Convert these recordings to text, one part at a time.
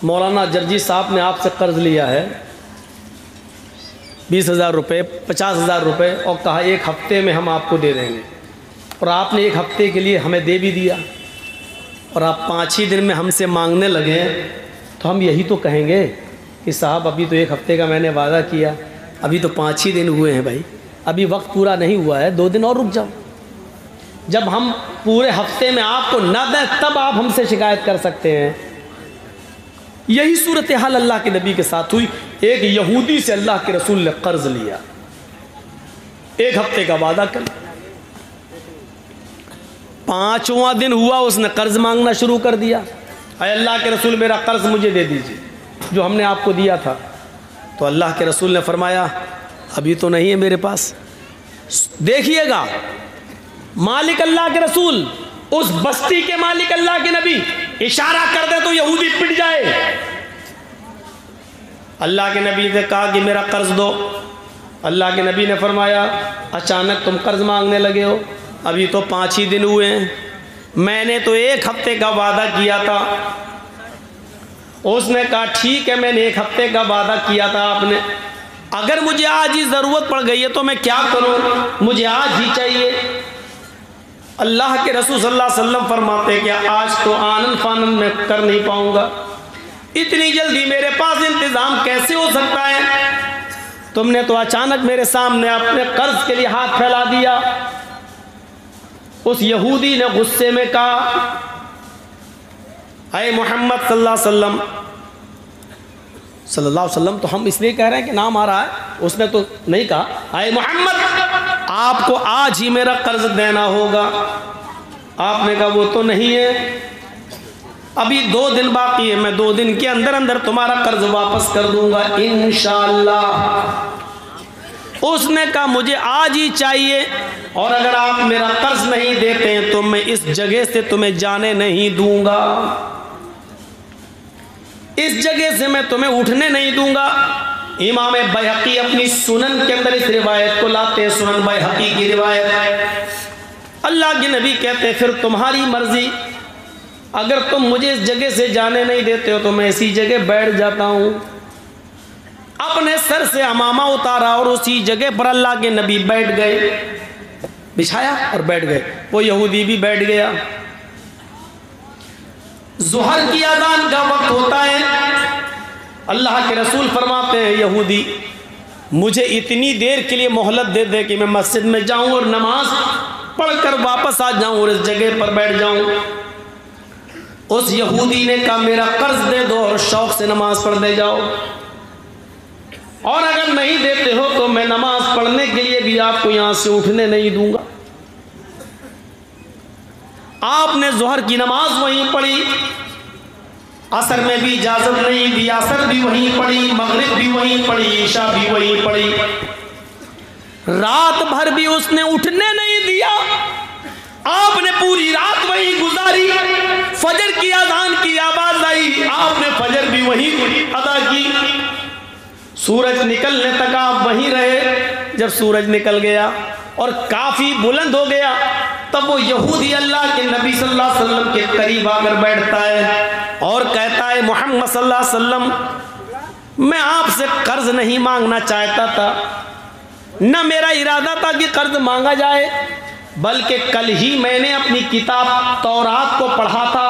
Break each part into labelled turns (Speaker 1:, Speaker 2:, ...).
Speaker 1: मौलाना Jersey साहब ने आपसे कर्ज़ लिया है 20,000 रुपये, 50,000 रुपये, और कहा 1 हफ्ते में हम आपको दे देंगे, और आपने 1 हफ्ते के लिए हमें दे भी दिया, और आप 5 ही दिन में हमसे मांगने लगे, तो हम यही तो कहेंगे कि साहब अभी तो 1 हफ्ते का मैंने वादा किया, अभी तो 5 ही दिन हुए हैं भाई, अभी वक्त पूरा नहीं हुआ है, 2 दिन और रुक जाओ। जब हम पूरे हफ्ते में आपको न दें तब आप हमसे शिकायत कर सकते हैं। यही सूरत हाल अल्लाह के नबी के साथ हुई। एक यहूदी से अल्लाह के रसूल ने कर्ज लिया, 1 हफ्ते का वादा कर, 5वां दिन हुआ उसने कर्ज मांगना शुरू कर दिया। अरे अल्लाह के रसूल मेरा कर्ज मुझे दे दीजिए जो हमने आपको दिया था। तो अल्लाह के रसूल ने फरमाया अभी तो नहीं है मेरे पास। देखिएगा मालिक अल्लाह के रसूल, उस बस्ती के मालिक अल्लाह के नबी इशारा कर दे तो यहूदी पिट जाए। अल्लाह के नबी ने कहा कि मेरा कर्ज दो। अल्लाह के नबी ने फरमाया अचानक तुम कर्ज मांगने लगे हो, अभी तो 5 ही दिन हुए हैं, मैंने तो 1 हफ्ते का वादा किया था। उसने कहा ठीक है, मैंने 1 हफ्ते का वादा किया था आपने, अगर मुझे आज ही ज़रूरत पड़ गई है तो मैं क्या करूं, मुझे आज ही चाहिए। अल्लाह के रसूल सल्लल्लाहु अलैहि वसल्लम फरमाते कि आज तो आनन फानन में कर नहीं पाऊंगा, इतनी जल्दी मेरे पास इंतज़ाम कैसे हो सकता है, तुमने तो अचानक मेरे सामने अपने कर्ज के लिए हाथ फैला दिया। उस यहूदी ने गुस्से में कहा अय मोहम्मद सल्लल्लाहु अलैहि वसल्लम, तो हम इसलिए कह रहे हैं कि नाम आ रहा है, उसने तो नहीं कहा अय मोहम्मद आपको आज ही मेरा कर्ज देना होगा। आपने कहा वो तो नहीं है, अभी 2 दिन बाकी है, मैं 2 दिन के अंदर अंदर तुम्हारा कर्ज वापस कर दूंगा इंशाअल्लाह। उसने कहा मुझे आज ही चाहिए, और अगर आप मेरा कर्ज नहीं देते हैं तो मैं इस जगह से तुम्हें जाने नहीं दूंगा, इस जगह से मैं तुम्हें उठने नहीं दूंगा। इमाम बैहकी अपनी सुनन के अंदर इस रिवायत को लाते हैं, सुनन बैहकी की रिवायत। अल्लाह के नबी कहते हैं फिर तुम्हारी मर्जी, अगर तुम मुझे इस जगह से जाने नहीं देते हो तो मैं इसी जगह बैठ जाता हूँ। अपने सर से अमामा उतारा और उसी जगह पर अल्लाह के नबी बैठ गए, बिछाया और बैठ गए। वो यहूदी भी बैठ गया। ज़ुहर की अज़ान का वक्त होता है, अल्लाह के रसूल फरमाते हैं यहूदी मुझे इतनी देर के लिए मोहलत दे दे कि मैं मस्जिद में जाऊं और नमाज पढ़कर वापस आ जाऊं और इस जगह पर बैठ जाऊं। उस यहूदी ने कहा मेरा कर्ज दे दो और शौक से नमाज पढ़ने जाओ, और अगर नहीं देते हो तो मैं नमाज पढ़ने के लिए भी आपको यहां से उठने नहीं दूंगा। आपने ज़ुहर की नमाज वहीं पढ़ी, असर में भी इजाजत नहीं दी, असर भी वहीं पढ़ी, मगरिब भी वहीं पढ़ी, ईशा भी वहीं पढ़ी, रात भर भी उसने उठने नहीं दिया। आपने पूरी रात वहीं गुजारी, फजर की अज़ान की आवाज आई, आपने फजर भी वहीं अदा की, सूरज निकलने तक आप वहीं रहे। जब सूरज निकल गया और काफी बुलंद हो गया तब वो यहूदी अल्लाह के नबी सल्लल्लाहु अलैहि वसल्लम के करीब आकर बैठता है और कहता है मोहम्मद सल्लल्लाहु अलैहि वसल्लम मैं आपसे कर्ज नहीं मांगना चाहता था, न मेरा इरादा था कि कर्ज मांगा जाए, बल्कि कल ही मैंने अपनी किताब तौरात को पढ़ा था,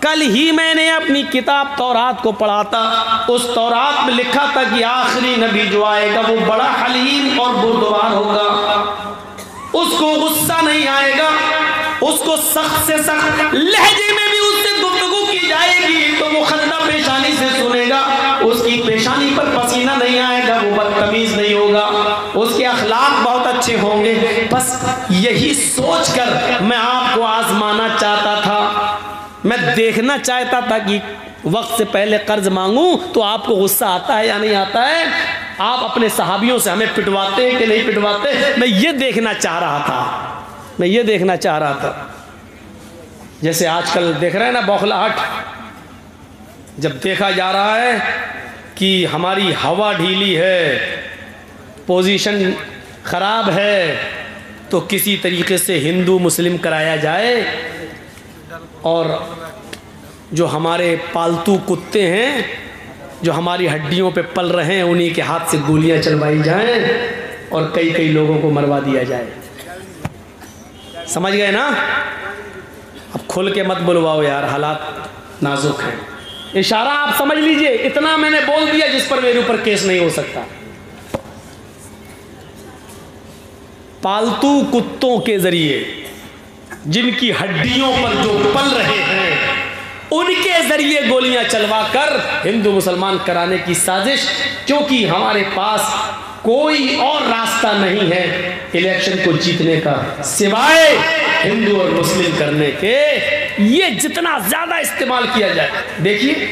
Speaker 1: कल ही मैंने अपनी किताब तौरात को पढ़ा था। उस तौरात में लिखा था कि आखिरी नबी जो आएगा वो बड़ा हलीम और बुर्दबार होगा, उसको गुस्सा नहीं आएगा, उसको सख्त से सख्त लहजे में भी उससे गुफ्तगू की जाएगी तो वो खंदा पेशानी से सुनेगा, उसकी पेशानी पर पसीना नहीं आएगा, वो बदतमीज नहीं होगा, उसके अखलाक बहुत अच्छे होंगे। बस यही सोचकर मैं आपको आजमाना चाहता था, मैं देखना चाहता था कि वक्त से पहले कर्ज मांगूं तो आपको गुस्सा आता है या नहीं आता है, आप अपने सहाबियों से हमें पिटवाते हैं कि नहीं पिटवाते, मैं ये देखना चाह रहा था, मैं ये देखना चाह रहा था। जैसे आजकल देख रहे हैं ना बौखलाहट, जब देखा जा रहा है कि हमारी हवा ढीली है, पोजीशन खराब है, तो किसी तरीके से हिंदू मुस्लिम कराया जाए और जो हमारे पालतू कुत्ते हैं, जो हमारी हड्डियों पे पल रहे हैं, उन्हीं के हाथ से गोलियां चलवाई जाएं और कई कई लोगों को मरवा दिया जाए। समझ गए ना? अब खुल के मत बुलवाओ यार, हालात नाजुक हैं। इशारा आप समझ लीजिए, इतना मैंने बोल दिया जिस पर मेरे ऊपर केस नहीं हो सकता। पालतू कुत्तों के जरिए जिनकी हड्डियों पर जो पल रहे हैं, उनके जरिए गोलियां चलवाकर हिंदू मुसलमान कराने की साजिश, क्योंकि हमारे पास कोई और रास्ता नहीं है इलेक्शन को जीतने का सिवाय हिंदू और मुस्लिम करने के। ये जितना ज्यादा इस्तेमाल किया जाए, देखिए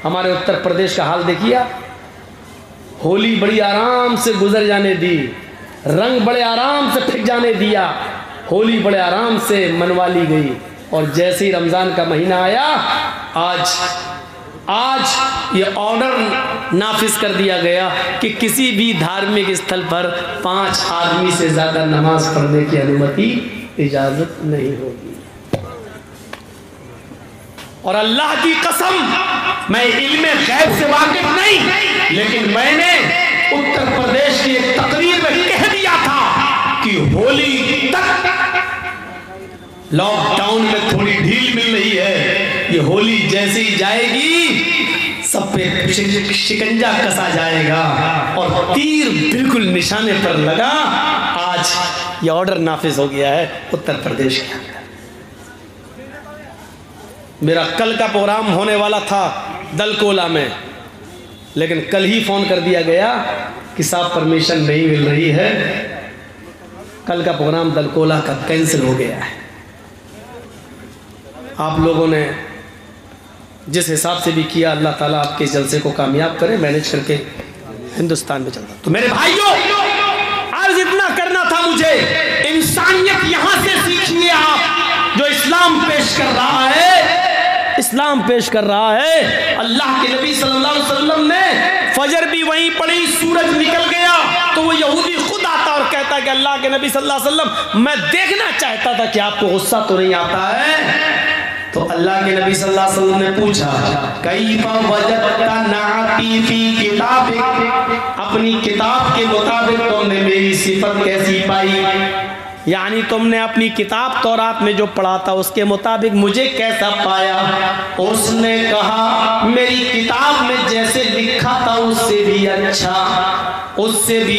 Speaker 1: हमारे उत्तर प्रदेश का हाल देखिए। होली बड़ी आराम से गुजर जाने दी, रंग बड़े आराम से फेंक जाने दिया, होली बड़े आराम से मनवा ली गई, और जैसे ही रमज़ान का महीना आया, आज ये ऑर्डर नाफिज कर दिया गया कि किसी भी धार्मिक स्थल पर 5 आदमी से ज़्यादा नमाज पढ़ने की अनुमति, इजाज़त नहीं होगी। और अल्लाह की कसम, मैं इल्मे गैब से वाकिफ नहीं, लेकिन मैंने उत्तर प्रदेश की एक तकरीर में कह दिया था कि होली तक लॉकडाउन में थोड़ी ढील मिल रही है, ये होली जैसे ही जाएगी सब पे शिकंजा कसा जाएगा और तीर बिल्कुल निशाने पर लगा। आज ये ऑर्डर नाफिज हो गया है उत्तर प्रदेश के अंदर। मेरा कल का प्रोग्राम होने वाला था दलकोला में, लेकिन कल ही फ़ोन कर दिया गया कि साहब परमिशन नहीं मिल रही है, कल का प्रोग्राम दलकोला का कैंसिल हो गया है। आप लोगों ने जिस हिसाब से भी किया, अल्लाह ताला आपके जलसे को कामयाब करे, मैनेज करके हिंदुस्तान में चलता। तो मेरे भाइयों, आज इतना करना था मुझे। इंसानियत यहाँ से सीखिए आप, जो इस्लाम पेश कर रहा है, इस्लाम पेश कर रहा है। अल्लाह के नबी सल्लल्लाहु अलैहि वसल्लम ने फजर भी वहीं पढ़ी, सूरज निकल गया तो वो यहूदी खुद आता और कहता कि अल्लाह के नबी सल्लल्लाहु अलैहि वसल्लम, मैं देखना चाहता था कि आपको गुस्सा तो नहीं आता है। तो अल्लाह के नबी सल्लल्लाहु अलैहि वसल्लम ने पूछा, कैफा वजदता नाती फी किताबिक, अपनी किताब के मुताबिक तुमने मेरी सिफत कैसी पाई, यानी तुमने अपनी किताब तौरात में जो पढ़ा था उसके मुताबिक मुझे कैसा पाया। उसने कहा, मेरी किताब में जैसे लिखा था उससे भी अच्छा, उससे भी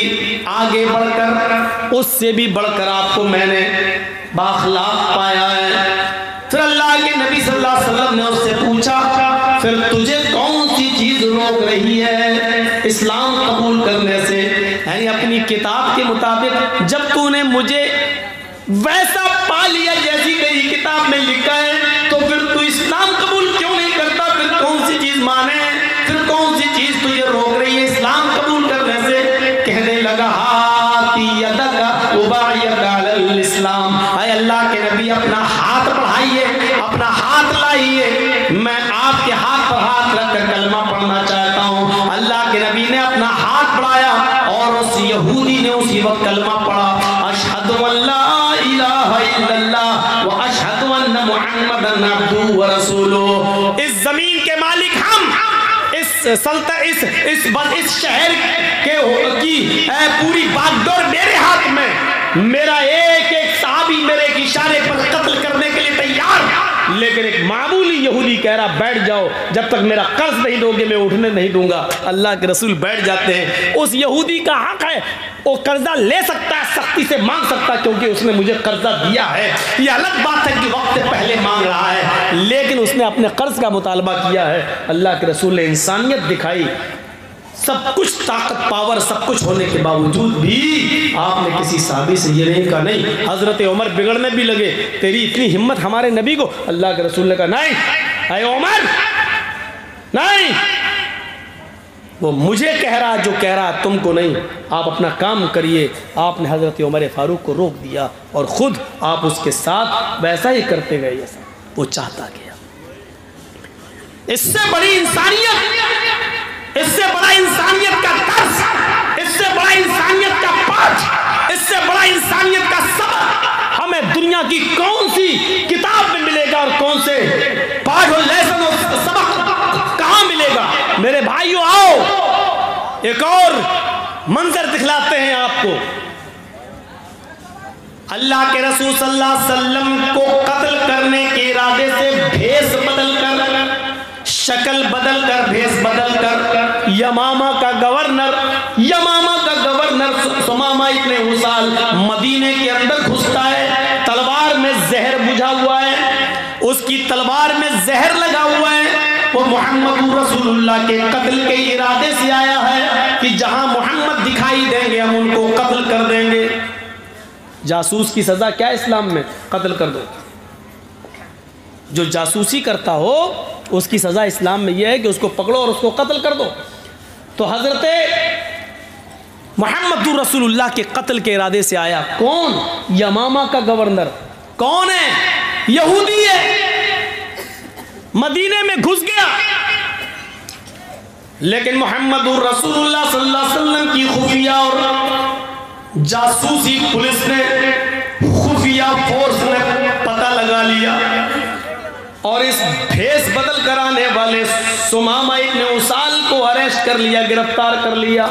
Speaker 1: आगे बढ़कर, उससे भी बढ़कर आपको मैंने बाखलाक पाया है। फिर अल्लाह के नबी सल्लल्लाहु अलैहि वसल्लम ने उससे पूछा, फिर तुझे कौन सी चीज रोक रही है इस्लाम कबूल करने से, यानी अपनी किताब के मुताबिक जब तूने मुझे वैसा पा लिया जैसी तेरी किताब में लिखा है, तो फिर तू इस्लाम कबूल क्यों नहीं करता? फिर कौन सी चीज माने, फिर कौन सी चीज तुझे रोक रही है इस्लाम कबूल करने से? कहने लगा, हाथी यदका उबायका अलल इस्लाम, हाय अल्लाह के नबी अपना हाथ बढ़ाइए, अपना हाथ लाइए, मैं आपके हाथ पर हाथ रखकर कलमा पढ़ना चाहता हूँ। अल्लाह के नबी ने अपना हाथ बढ़ाया और उस यहूदी ने उसी वक्त कलमा पढ़ा, अशहदु अल्ला इलाहा इल्लल्लाह व अशहदु अन्ना मुहम्मदन अब्दुहु व रसूलुहु। इस जमीन के मालिक हम, इस शहर के की पूरी बागडोर मेरे हाथ में, मेरा एक एक साहबी मेरे एक इशारे पर कत्ल करने के लिए तैयार, लेकिन एक मामूली यहूदी कह रहा बैठ जाओ, जब तक मेरा कर्ज नहीं दोगे मैं उठने नहीं दूंगा। अल्लाह के रसूल बैठ जाते हैं। उस यहूदी का हक है, वो कर्जा ले सकता है, सख्ती से मांग सकता है, क्योंकि उसने मुझे कर्जा दिया है। ये अलग बात है कि वक्त से पहले मांग रहा है, लेकिन उसने अपने कर्ज का मुतालबा किया है। अल्लाह के रसूल ने इंसानियत दिखाई, सब कुछ ताकत पावर सब कुछ होने के बावजूद भी आपने किसी साहबी से ये नहीं कहा, नहीं हजरत उमर बिगड़ने भी लगे, तेरी इतनी हिम्मत हमारे नबी को। अल्लाह के रसूल ने कहा, नहीं अरे उमर नहीं, वो मुझे कह रहा जो कह रहा तुमको नहीं, आप अपना काम करिए। आपने हजरत उमर फारूक को रोक दिया और खुद आप उसके साथ वैसा ही करते गए जैसा वो चाहता गया। इससे बड़ी इंसानियत, इससे बड़ा इंसानियत का दर्स, इससे बड़ा इंसानियत का पाठ, इससे बड़ा इंसानियत का सबक हमें दुनिया की कौन सी किताब में मिलेगा और कौन से पाठ और लेसन एक और मंजर दिखलाते हैं आपको। अल्लाह के रसूल सल्लल्लाहु अलैहि वसल्लम को कत्ल करने के इरादे से भेष बदल कर, शक्ल बदल कर, भेष बदल कर यमामा का गवर्नर सुमामा इब्ने उसाल मदीने के अंदर घुसता है। तलवार में जहर बुझा हुआ है, उसकी तलवार में जहर लगा हुआ है। वो मोहम्मद रसूलुल्लाह के कत्ल के इरादे से आया है कि जहां मोहम्मद दिखाई देंगे हम उनको कत्ल कर देंगे। जासूस की सजा क्या इस्लाम में? कत्ल कर दो। जो जासूसी करता हो उसकी सजा इस्लाम में यह है कि उसको पकड़ो और उसको कत्ल कर दो। तो हजरत मोहम्मद रसूलुल्लाह के कत्ल के इरादे से आया। कौन? यमामा का गवर्नर। कौन है? यहूदी है। मदीने में घुस गया, लेकिन मोहम्मद रसूलुल्लाह सल्लल्लाहु अलैहि वसल्लम की खुफिया और जासूसी पुलिस ने, खुफिया फोर्स ने पता लगा लिया और इस भेष बदल कराने वाले सुमामा इब्ने उसाल को अरेस्ट कर लिया, गिरफ्तार कर लिया।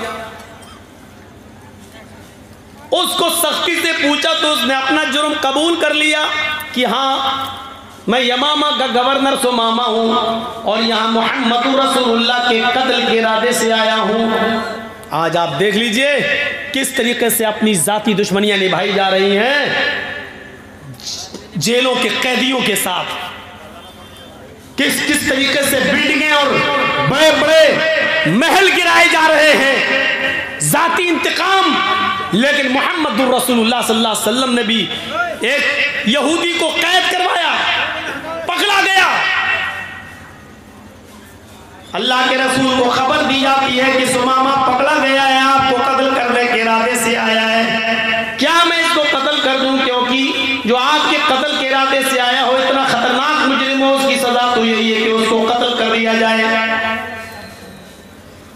Speaker 1: उसको सख्ती से पूछा तो उसने अपना जुर्म कबूल कर लिया कि हाँ मैं यमामा का गवर्नर सुमामा हूँ और यहाँ मोहम्मद रसूलुल्लाह के कत्ल के इरादे से आया हूँ। आज आप देख लीजिए किस तरीके से अपनी जाती दुश्मनियां निभाई जा रही हैं जेलों के कैदियों के साथ। किस तरीके से बिल्डिंगें और बड़े बड़े महल गिराए जा रहे हैं, जाती इंतकाम। लेकिन मोहम्मद रसूलुल्लाह सल्लल्लाहु अलैहि वसल्लम ने भी एक यहूदी को कैद करवाया, पकड़ा गया। अल्लाह के रसूल को खबर दी जाती है कि सुमामा पकड़ा गया है, आपको कत्ल करने के इरादे से आया है। क्या मैं इसको कत्ल कर दूं? क्योंकि जो आपके कत्ल के इरादे से आया हो इतना खतरनाक मुजरिम हो, उसकी सजा तो यही है कि उसको कत्ल कर दिया जाए।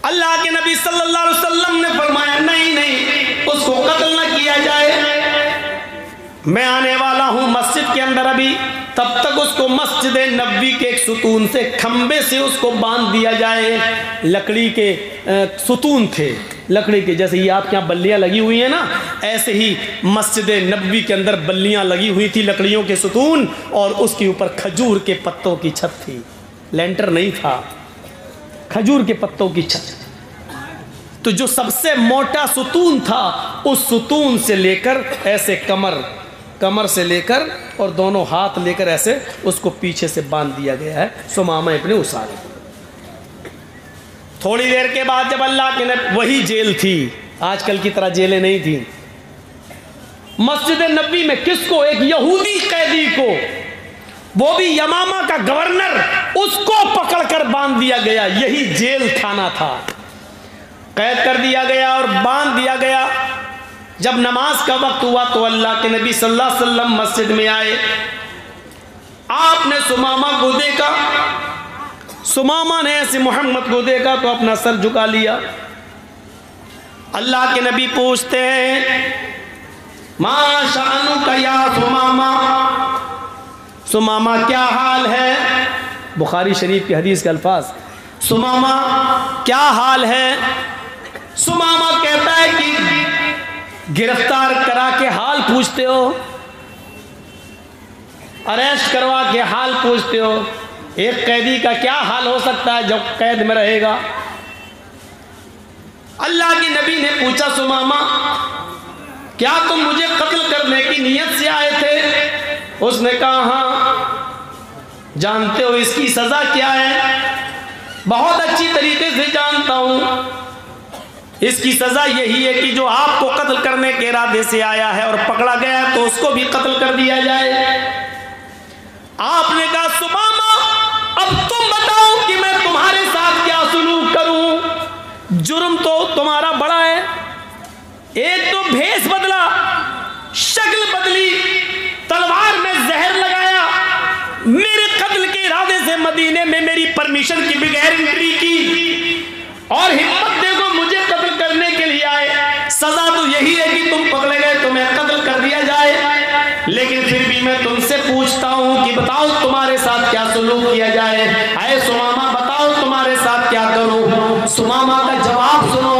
Speaker 1: अल्लाह के नबी सल्लल्लाहु अलैहि वसल्लम ने फरमाया नहीं, उसको कत्ल न किया जाए। मैं आने वाला हूं मस्जिद के अंदर अभी, तब तक उसको मस्जिद नबवी के एक सुतून से, खंबे से उसको बांध दिया जाए। लकड़ी के सुतून थे, लकड़ी के, जैसे ये आपके यहाँ बल्लियाँ लगी हुई हैं ना, ऐसे ही मस्जिद नबवी के अंदर बल्लियाँ लगी हुई थी, लकड़ियों के सुतून, और उसके ऊपर खजूर के पत्तों की छत थी। लेंटर नहीं था, खजूर के पत्तों की छत। तो जो सबसे मोटा सुतून था, उस सुतून से लेकर ऐसे कमर से लेकर और दोनों हाथ लेकर ऐसे उसको पीछे से बांध दिया गया है सुमामा इब्ने उसाल। थोड़ी देर के बाद जब अल्लाह के नबी, वही जेल थी, आजकल की तरह जेलें नहीं थी, मस्जिद नबी में किसको? एक यहूदी कैदी को, वो भी यमामा का गवर्नर, उसको पकड़कर बांध दिया गया। यही जेल खाना था। कैद कर दिया गया और बांध दिया गया। जब नमाज का वक्त हुआ तो अल्लाह के नबी सल्लल्लाहु अलैहि वसल्लम मस्जिद में आए। आपने सुमामा को देखा, सुमामा ने ऐसे मोहम्मद को देखा तो अपना सर झुका लिया। अल्लाह के नबी पूछते हैं, मा शानुका या सुमामा, सुमामा क्या हाल है? बुखारी शरीफ की हदीस के अल्फाज, सुमामा क्या हाल है? सुमामा कहता है कि गिरफ्तार करा के हाल पूछते हो, अरेस्ट करवा के हाल पूछते हो। एक कैदी का क्या हाल हो सकता है जो कैद में रहेगा? अल्लाह के नबी ने पूछा, सुमामा क्या तुम मुझे कत्ल करने की नीयत से आए थे? उसने कहा हाँ। जानते हो इसकी सजा क्या है? बहुत अच्छी तरीके से जानता हूं। इसकी सजा यही है कि जो आपको कत्ल करने के इरादे से आया है और पकड़ा गया है तो उसको भी कत्ल कर दिया जाए। आपने कहा, सुमामा अब तुम बताओ कि मैं तुम्हारे साथ क्या सुलूक करूं? जुर्म तो तुम्हारा बड़ा है। एक तो भेष बदला, शक्ल बदली, तलवार में जहर लगाया, मेरे कत्ल के इरादे से मदीने में मेरी परमिशन की बगैर एंट्री की, और हिम्मत देखो मुझे कत्ल करने के लिए आए। सजा तो यही है कि तुम पकड़े गए, तुम्हें कत्ल कर दिया जाए। लेकिन फिर भी मैं तुमसे पूछता हूं कि बताओ तुम्हारे साथ क्या सुलूक किया जाए? आए सुमामा बताओ तुम्हारे साथ क्या करूं? सुमामा का जवाब सुनो।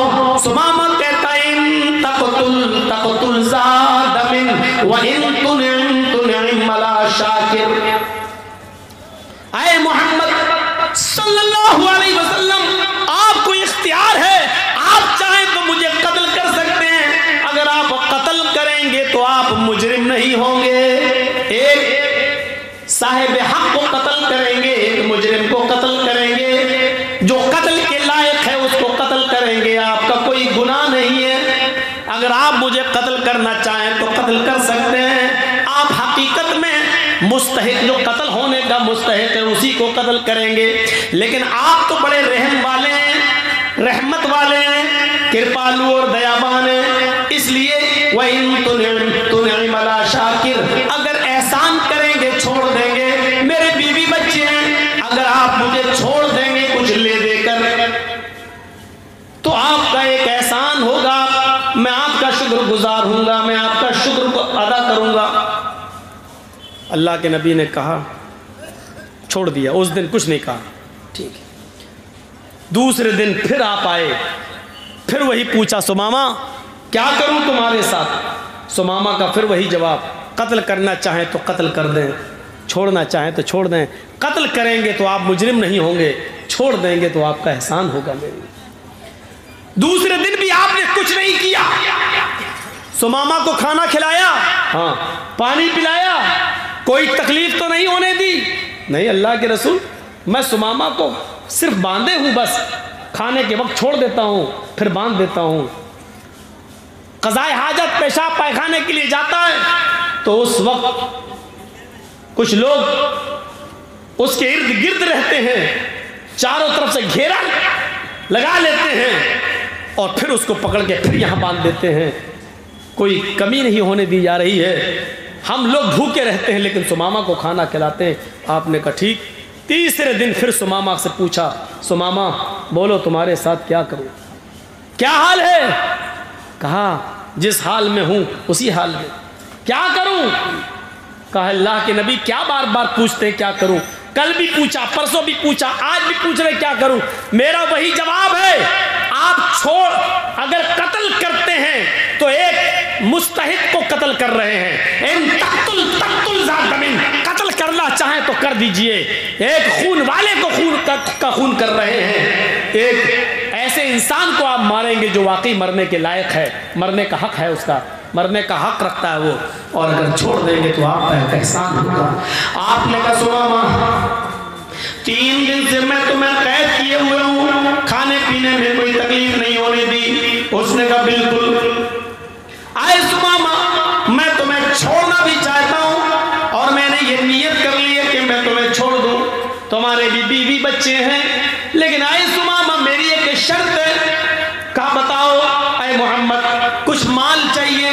Speaker 1: इख्तियार है, आप चाहें तो मुझे कत्ल कर सकते हैं, अगर आप कत्ल करेंगे तो आप मुजरिम नहीं होंगे। एक साहिब हक को कत्ल करेंगे, एक मुजरिम को कत्ल करेंगे, जो कत्ल के लायक है उसको कत्ल करेंगे, आपका कोई गुनाह नहीं है। अगर आप मुझे कत्ल करना चाहें तो कत्ल कर सकते हैं, आप हकीकत में मुस्तहिक, जो कत्ल होने का मुस्तहिक है उसी को कत्ल करेंगे। लेकिन आप तो बड़े रहम वाले हैं, रहमत वाले हैं, कृपालु और दयावान हैं, इसलिए वहीं तुनिम अला शाकिर, अगर एहसान करेंगे छोड़ देंगे, मेरे बीवी बच्चे हैं, अगर आप मुझे छोड़ देंगे कुछ ले देकर तो आपका एक एहसान होगा, मैं आपका शुक्रगुजार हूंगा, मैं आपका शुक्र को अदा करूंगा। अल्लाह के नबी ने कहा, छोड़ दिया, उस दिन कुछ नहीं कहा, ठीक है। दूसरे दिन फिर आप आए, फिर वही पूछा, सुमामा क्या करूं तुम्हारे साथ? सुमामा का फिर वही जवाब, कत्ल करना चाहें तो कत्ल कर दें, छोड़ना चाहें तो छोड़ दें, कत्ल करेंगे तो आप मुजरिम नहीं होंगे, छोड़ देंगे तो आपका एहसान होगा मेरे। दूसरे दिन भी आपने कुछ नहीं किया, सुमामा को खाना खिलाया, हाँ, पानी पिलाया, कोई तकलीफ तो नहीं होने दी? नहीं अल्लाह के रसूल, मैं सुमामा को सिर्फ बांधे हूं, बस खाने के वक्त छोड़ देता हूं, फिर बांध देता हूं। क़ज़ाए हाजत, पेशाब पायखाने के लिए जाता है तो उस वक्त कुछ लोग उसके इर्द गिर्द रहते हैं, चारों तरफ से घेरा लगा लेते हैं और फिर उसको पकड़ के फिर यहाँ बांध देते हैं। कोई कमी नहीं होने दी जा रही है, हम लोग भूखे रहते हैं लेकिन सुमामा को खाना खिलाते हैं। आपने कहा ठीक। तीसरे दिन फिर सुमामा से पूछा, सुमामा बोलो तुम्हारे साथ क्या करूं, क्या हाल है? कहा जिस हाल में हूं उसी हाल में, क्या करूं? कहा अल्लाह के नबी क्या बार बार पूछते हैं क्या करूं, कल भी पूछा, परसों भी पूछा, आज भी पूछ रहे क्या करूं? मेरा वही जवाब है, आप अगर कत्ल करते हैं तो एक मुस्तहिक को कत्ल कर रहे हैं, इन तक्तुल ज़ातमिन, कत्ल करना चाहें तो कर दीजिए, एक खून वाले को खून कर रहे हैं, एक ऐसे इंसान को आप मारेंगे जो वाकई मरने के लायक है, मरने का हक है, उसका मरने का हक रखता है वो, और अगर छोड़ देंगे तो आपका एहसान होगा। आपने कहा सुमामा 3 दिन से मैं तुम्हें कैद किए हुए हूँ, खाने पीने में कोई तकलीफ नहीं होने दी। उसने कहा बिल्कुल। आए सुमामा मैं तुम्हें छोड़ना भी चाहता हूँ और मैंने ये नियत कर ली है कि मैं तुम्हें छोड़ दूँ, तुम्हारे भी बीवी बच्चे हैं, लेकिन आए सुमामा मेरी एक शर्त है। कहा बताओ ऐ मोहम्मद, कुछ माल चाहिए,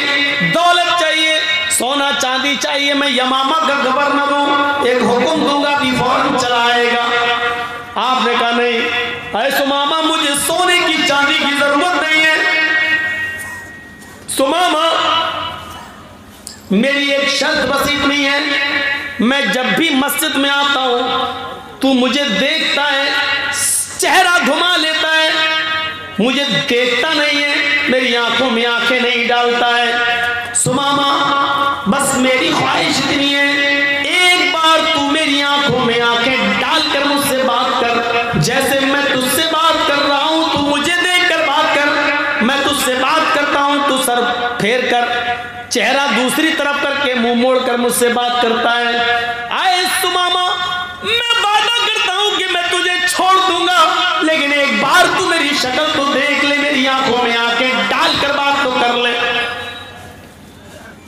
Speaker 1: दौलत चाहिए, सोना चांदी चाहिए, मैं यमामा का गवर्नर हूँ, एक हुक्म दूंगा भी फौरन चला आएगा। आपने कहा नहीं ऐ सुमामा मुझे सोने की चांदी की जरूरत नहीं है, सुमामा मेरी एक शर्त बस इतनी है, मैं जब भी मस्जिद में आता हूं तू मुझे देखता है, चेहरा घुमा लेता है, मुझे देखता नहीं है, मेरी आंखों में आंखें नहीं डालता है। सुमामा बस मेरी ख्वाहिश इतनी है, एक बार तू मेरी आंखों में आंखें डालकर मुझसे बात कर, जैसे मैं तुझसे बात कर रहा हूं तू मुझे देखकर बात कर, मैं तुझसे बात करता हूं तू सर फेर कर, चेहरा दूसरी तरफ करके मुंह मोड़ कर मुझसे बात करता है। आए सुमामा मैं वादा करता हूं कि मैं तुझे छोड़ दूंगा, लेकिन एक बार तू मेरी शक्ल तो देख ले, मेरी आंखों में आंखें डालकर बात तो कर ले।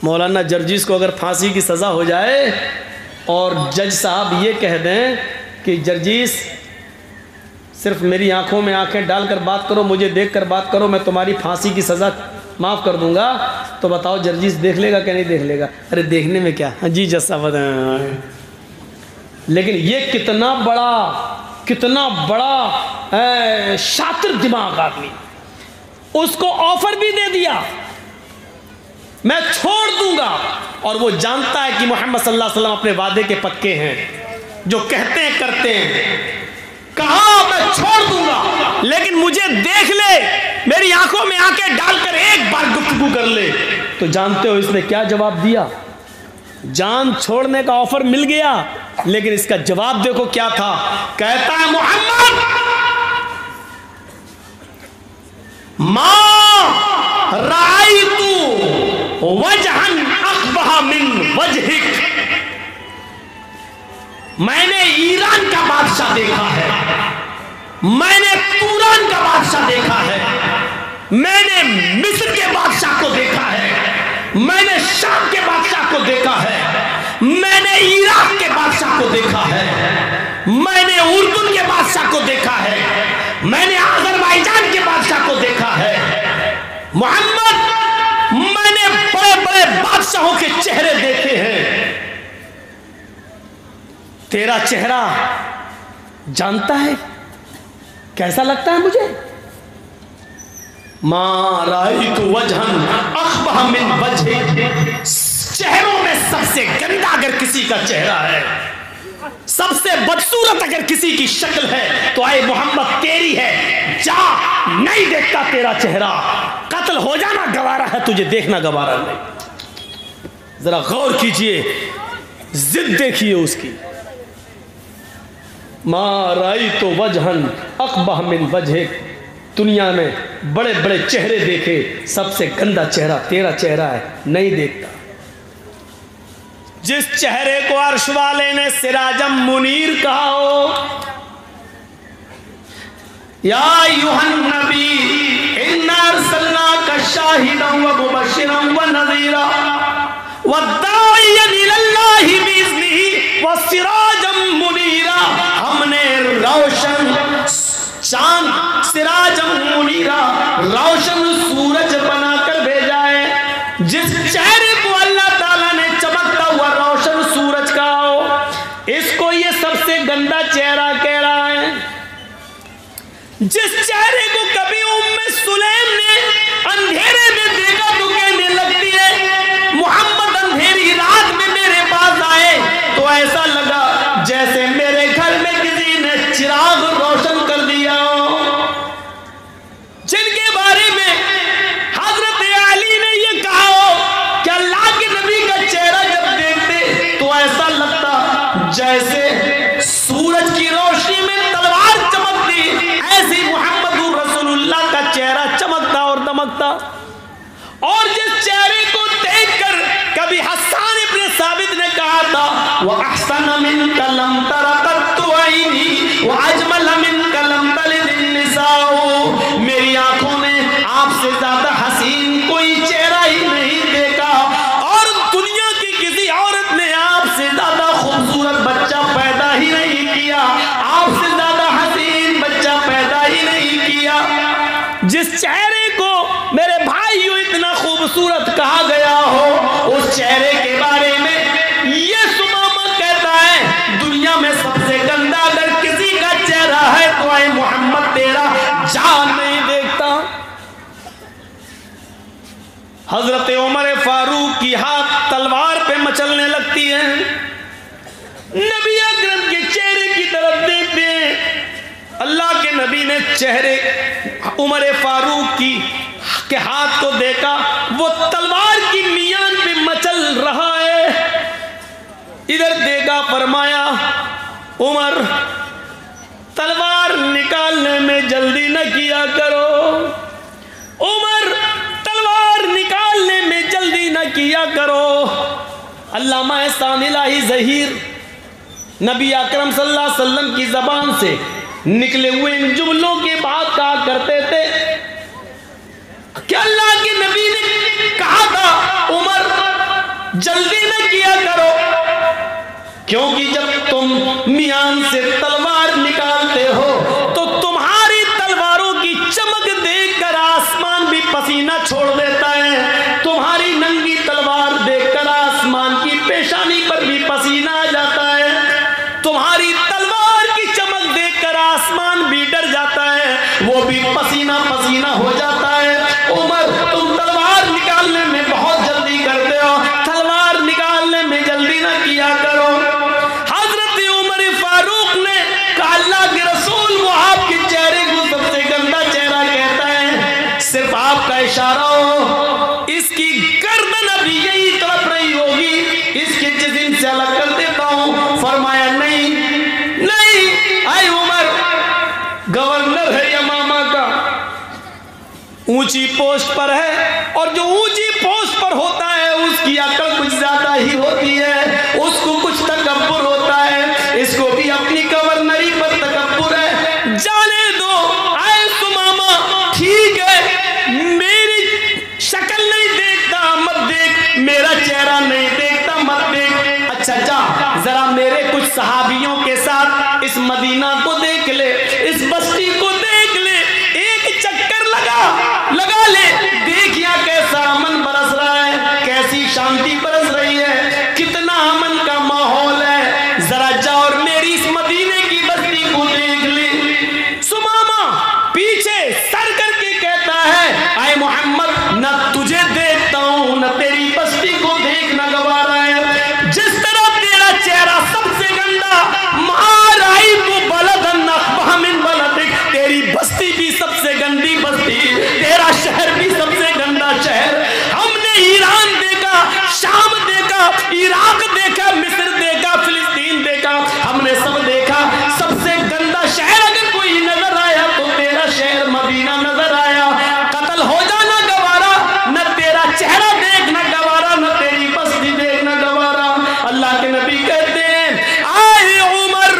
Speaker 1: मौलाना जर्जीस को अगर फांसी की सजा हो जाए और जज साहब ये कह दें कि जर्जीस सिर्फ मेरी आंखों में आंखें डालकर बात करो, मुझे देखकर बात करो, मैं तुम्हारी फांसी की सजा माफ़ कर दूंगा, तो बताओ जर्जीस देख लेगा क्या नहीं देख लेगा? अरे देखने में क्या, जी जज साहब। लेकिन ये कितना बड़ा शातिर दिमाग आदमी, उसको ऑफर भी दे दिया मैं छोड़ दूंगा, और वो जानता है कि मोहम्मद सल्लल्लाहु अलैहि वसल्लम अपने वादे के पक्के हैं, जो कहते हैं करते हैं। कहा मैं छोड़ दूंगा, लेकिन मुझे देख ले, मेरी आंखों में आंखें डालकर एक बार गुफ्तगू कर ले। तो जानते हो इसने क्या जवाब दिया? जान छोड़ने का ऑफर मिल गया, लेकिन इसका जवाब देखो क्या था। कहता है मोहम्मद बादशाह देखा है, मैंने तुरान का बादशाह देखा है, मैंने मिस्र के बादशाह को देखा है, मैंने शाम के बादशाह को देखा है, मैंने इराक के बादशाह को देखा है, मैंने उर्दू के बादशाह को देखा है, मैंने अजरबैजान के बादशाह को देखा है। मोहम्मद, मैंने बड़े बड़े बादशाहों के चेहरे देखे हैं, तेरा चेहरा जानता है कैसा लगता है मुझे? मा राइतु वजहन अखबह मिन वजह, चेहरों में सबसे गंदा अगर किसी का चेहरा है, सबसे बदसूरत अगर किसी की शक्ल है, तो आए मोहम्मद तेरी है, जा, नहीं देखता तेरा चेहरा, कत्ल हो जाना गवारा है, तुझे देखना गवारा नहीं। जरा गौर कीजिए, जिद देखिए उसकी। मा राइतु वजहन अखबह मिन वजह, दुनिया में बड़े बड़े चेहरे देखे, सबसे गंदा चेहरा तेरा चेहरा है, नहीं देखता। जिस चेहरे को अर्श वाले ने सिराजम मुनीर कहा हो, या अय्युहन नबी इन्ना अरसलनाका शाहिदन व मुबश्शिरन व नज़ीरा व दाइयन इलल्लाहि बिइज़्निही व सिराजम मुनीरा, हमने रोशन चांद, सिराजम मुनीरा, रोशन सूरज बनाकर भेजा है। जिस चेहरे को अल्लाह ताला ने चमकता हुआ रोशन सूरज का हो, इसको ये सबसे गंदा चेहरा कह रहा है। जिस चेहरे को कभी उम्मे सुलैम ने अंधेरे में देखा तो कहने लगती है, मोहम्मद अंधेरी रात में मेरे पास आए तो ऐसा लगा जैसे मेरे घर में किसी ने चिराग रोशन कर दिया हो। जिनके बारे में हजरत अली ने ये कहा हो कि अल्लाह के नबी का चेहरा जब देखते तो ऐसा लगता जैसे सूरज की रोशनी में तलवार चमकती, ऐसी मोहम्मद रसूलुल्लाह का चेहरा चमकता और दमकता। और जिस चेहरे को देखकर कभी हसन इब्न साबित ने कहा था, वह अहसन मिन कलम तरकत्तु ऐनी व अजमल मिन कलम तलिदिन निसाउ, मेरी आंखों ने आपसे ज्यादा हसीन कोई चेहरा ही नहीं देखा, और दुनिया की किसी औरत ने आपसे ज्यादा खूबसूरत बच्चा पैदा ही नहीं किया, आपसे ज्यादा हसीन बच्चा पैदा ही नहीं किया। जिस चेहरे को मेरे भाइयों इतना खूबसूरत कहा गया हो, उस चेहरे के बारे में ये सुमामा कहता है, दुनिया में सबसे गंदा अगर किसी का चेहरा है तो आए मोहम्मद तेरा जान नहीं देखता। हजरत उमर फारूक की हाथ तलवार पे मचलने लगती है, नबी अकरम के चेहरे की तरफ देखते हैं। अल्लाह के नबी ने चेहरे उमर फारूक के हाथ को देखा, वो तलवार की मियान पे मचल रहा है। इधर देखा, फरमाया उमर तलवार निकालने में जल्दी न किया करो, उमर तलवार निकालने में जल्दी न किया करो। अल्लामा एहसान इलाही ज़हीर नबी अकरम सल्लल्लाहु अलैहि वसल्लम की ज़बान से निकले हुए इन जुमलों के बाद कहा करते थे कि अल्लाह के नबी ने कहा था उमर जल्दी न किया करो, क्योंकि जब तुम मियान से तलवार निकालते हो तो तुम्हारी तलवारों की चमक देखकर आसमान भी पसीना छोड़ देता है, तुम्हारी नंगी तलवार देखकर आसमान की पेशानी पर भी पसीना आ जाता है, तुम्हारी तलवार की चमक देखकर आसमान भी डर जाता है, वो भी पसीना पसीना हो जाता है। उमर तुम तलवार निकालने में बहुत जल्दी करते हो, तलवार निकालने में जल्दी ना किया करो। हजरत उमर फारूक ने कहा, अल्लाह के रसूल वो आपके चेहरे को सबसे गंदा चेहरा कहता है, सिर्फ आपका इशारा हो, इसकी गर्दन अभी यही तरफ रही होगी, इसके जिस्म से अलग कर देता हूं। फरमाया नहीं नहीं, आई उमर गवर्नर है यमामा का, ऊंची पोस्ट पर है, और जो ऊंची पोस्ट पर होता है उसकी अकल कुछ ज्यादा ही होती है, उसको कुछ तकब्बुर होता है, इसको भी अपनी गवर्नरी पर चेहरा नहीं देखता मत देख। अच्छा जा जरा मेरे कुछ सहाबियों के साथ इस मदीना को देख ले, इस बस्ती को देख ले, एक चक्कर लगा ले, देख यहाँ कैसा अमन बरस रहा है, कैसी शांति बरस रही है, कितना अमन का माहौल है। जरा जा और मेरी इस मदीने की बस्ती को देख ले। सुमामा पीछे सर करके कहता है, आए मोहम्मद न तुझे देखता हूं न तेरी बस्ती को देखना गवारा है। जिस तरह तेरा चेहरा सबसे गंदा, माराई वो बलदन नखबहमिन बलदिक, तेरी बस्ती भी सबसे गंदी बस्ती, तेरा शहर भी सबसे गंदा शहर। हमने ईरान देखा, शाम देखा, इराक देखा, मिस्र देखा, फिलिस्तीन देखा, हमने सब देखा। सबसे गंदा शहर अगर कोई नजर आया तो तेरा शहर मदीना नजर आया। कत्ल हो जाना गवारा, न तेरा चेहरा देखना गवारा, न तेरी बस्ती देखना गवारा। अल्लाह के नबी कहते हैं, आए उमर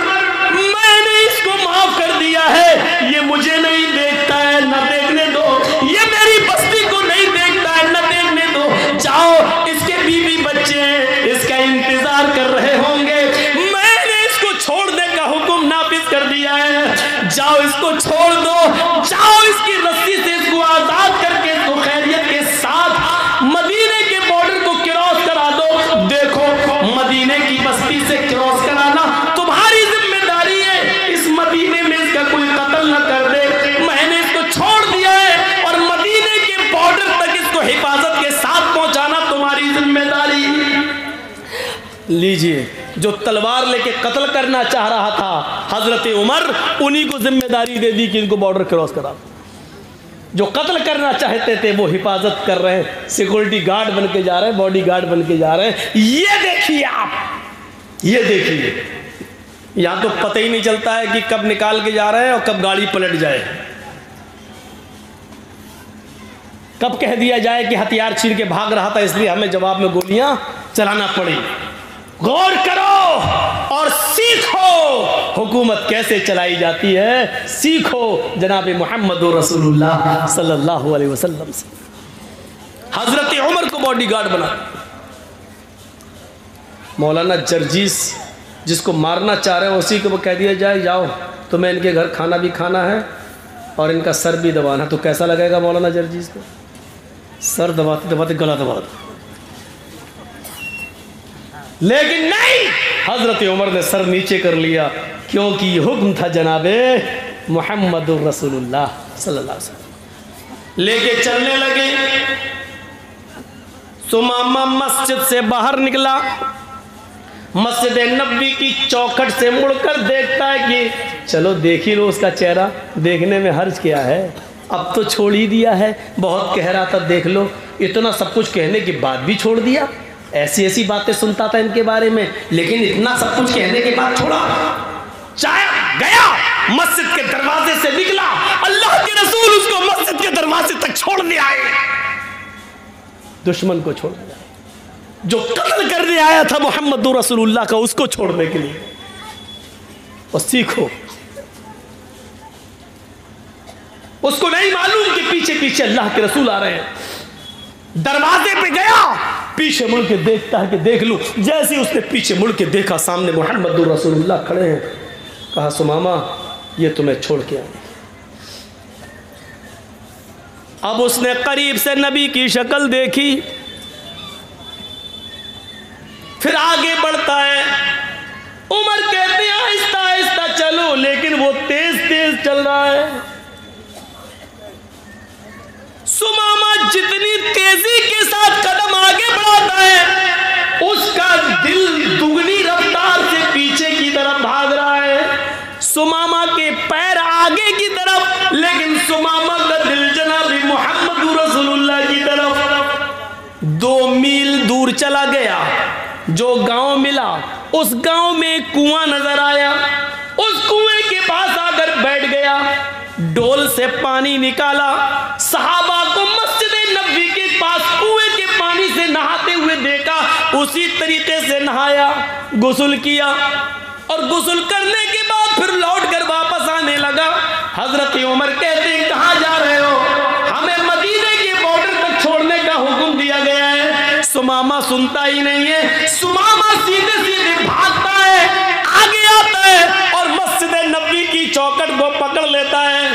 Speaker 1: मैंने इसको माफ कर दिया है, ये मुझे नहीं देखता है न देखने दो, ये मेरी बस्ती को नहीं देखता है न देखने दो। जाओ इसके बीवी बच्चे हैं, इसका इंतजार कर रहे होंगे, मैंने इसको छोड़ने का हुक्म नाफिज कर दिया है, जाओ इसको छोड़ दो, जाओ इसकी रस्सी से इसको आजाद करके इसको खैरियत के साथ मदीने के बॉर्डर को क्रॉस करा दो। देखो मदीने की बस्ती से क्रॉस कराना तुम्हारी जिम्मेदारी है, इस मदीने में इसका कोई कत्ल न कर दे। मैंने इसको छोड़ दिया है और मदीने के बॉर्डर तक इसको हिफाजत के साथ पहुंचाना तुम्हारी जिम्मेदारी। लीजिए, जो तलवार लेके कत्ल करना चाह रहा था हजरत उमर, उन्हीं को जिम्मेदारी दे दी कि इनको बॉर्डर क्रॉस करा। जो कत्ल करना चाहते थे वो हिफाजत कर रहे हैं, सिक्योरिटी गार्ड बन के जा रहे हैं, बॉडी गार्ड बन के जा रहे हैं। ये देखिए आप, ये देखिए, यहां तो पता ही नहीं चलता है कि कब निकाल के जा रहे हैं और कब गाड़ी पलट जाए, कब कह दिया जाए कि हथियार छीन के भाग रहा था इसलिए हमें जवाब में गोलियां चलाना पड़ी। गौर करो और सीखो हुकूमत कैसे चलाई जाती है, सीखो जनाब मोहम्मद रसूलुल्लाह सल्लल्लाहु अलैहि वसल्लम से। हजरत उमर को बॉडीगार्ड बना। मौलाना जर्जीस जिसको मारना चाह रहे हैं उसी को कह दिया जाए, जाओ तुम्हें इनके घर खाना भी खाना है और इनका सर भी दबाना। तो कैसा लगेगा मौलाना जर्जीस को? सर दबाते दबाते गला दबा दो। लेकिन नहीं, हजरत उमर ने सर नीचे कर लिया, क्योंकि ये हुक्म था जनाबे मोहम्मद रसूलुल्लाह सल्लल्लाहु अलैहि वसल्लम। लेके चलने लगे। सुमामा मस्जिद से बाहर निकला, मस्जिद नबी की चौखट से मुड़कर देखता है कि चलो देख ही लो उसका चेहरा, देखने में हर्ज क्या है, अब तो छोड़ ही दिया है, बहुत कह रहा था देख लो, इतना सब कुछ कहने के बाद भी छोड़ दिया। ऐसी ऐसी बातें सुनता था इनके बारे में, लेकिन इतना सब कुछ कहने के बाद छोड़ा। चाहे गया मस्जिद के दरवाजे से निकला, अल्लाह के रसूल उसको मस्जिद के दरवाजे तक छोड़ दिया है, दुश्मन को छोड़ दिया, जो कत्ल करने आया था मोहम्मद रसूलुल्लाह का उसको छोड़ने के लिए। और सीखो, उसको नहीं मालूम कि पीछे पीछे अल्लाह के रसूल आ रहे हैं। दरवाजे पे गया, पीछे मुड़ के देखता है कि देख लूं। जैसे उसने पीछे मुड़ के देखा, सामने मोहम्मद रसूलुल्लाह खड़े हैं। कहा सुमामा ये तुम्हें छोड़ के आए। अब उसने करीब से नबी की शक्ल देखी, फिर आगे बढ़ता है। उमर कहते हैं आहिस्ता आहिस्ता चलो, लेकिन वो तेज तेज चल रहा है। सुमामा जितनी तेजी के साथ कदम आगे बढ़ाता है, उसका दिल दुगनी रफ्तार से पीछे की तरफ भाग रहा है। सुमामा के पैर आगे की तरफ, लेकिन सुमामा का दिल जनाब मोहम्मद रसूलुल्लाह की तरफ। 2 मील दूर चला गया, जो गांव मिला उस गांव में एक कुआं नजर आया। उस कुएं के पास आकर बैठ गया, डोल से पानी निकाला, सहाबा को मस्जिद नबी के पास कुएं के पानी से नहाते हुए देखा, उसी तरीके से नहाया, गुस्ल किया और गुस्ल करने के बाद फिर लौट कर वापस आने लगा। हजरत उमर कहते हैं कहां जा रहे हो? हमें मदीने के बॉर्डर तक छोड़ने का हुक्म दिया गया है। सुमामा सुनता ही नहीं है। सुमामा सीधे सीधे भागता है, आगे आता है और मस्जिद नबी की चौखट को पकड़ लेता है।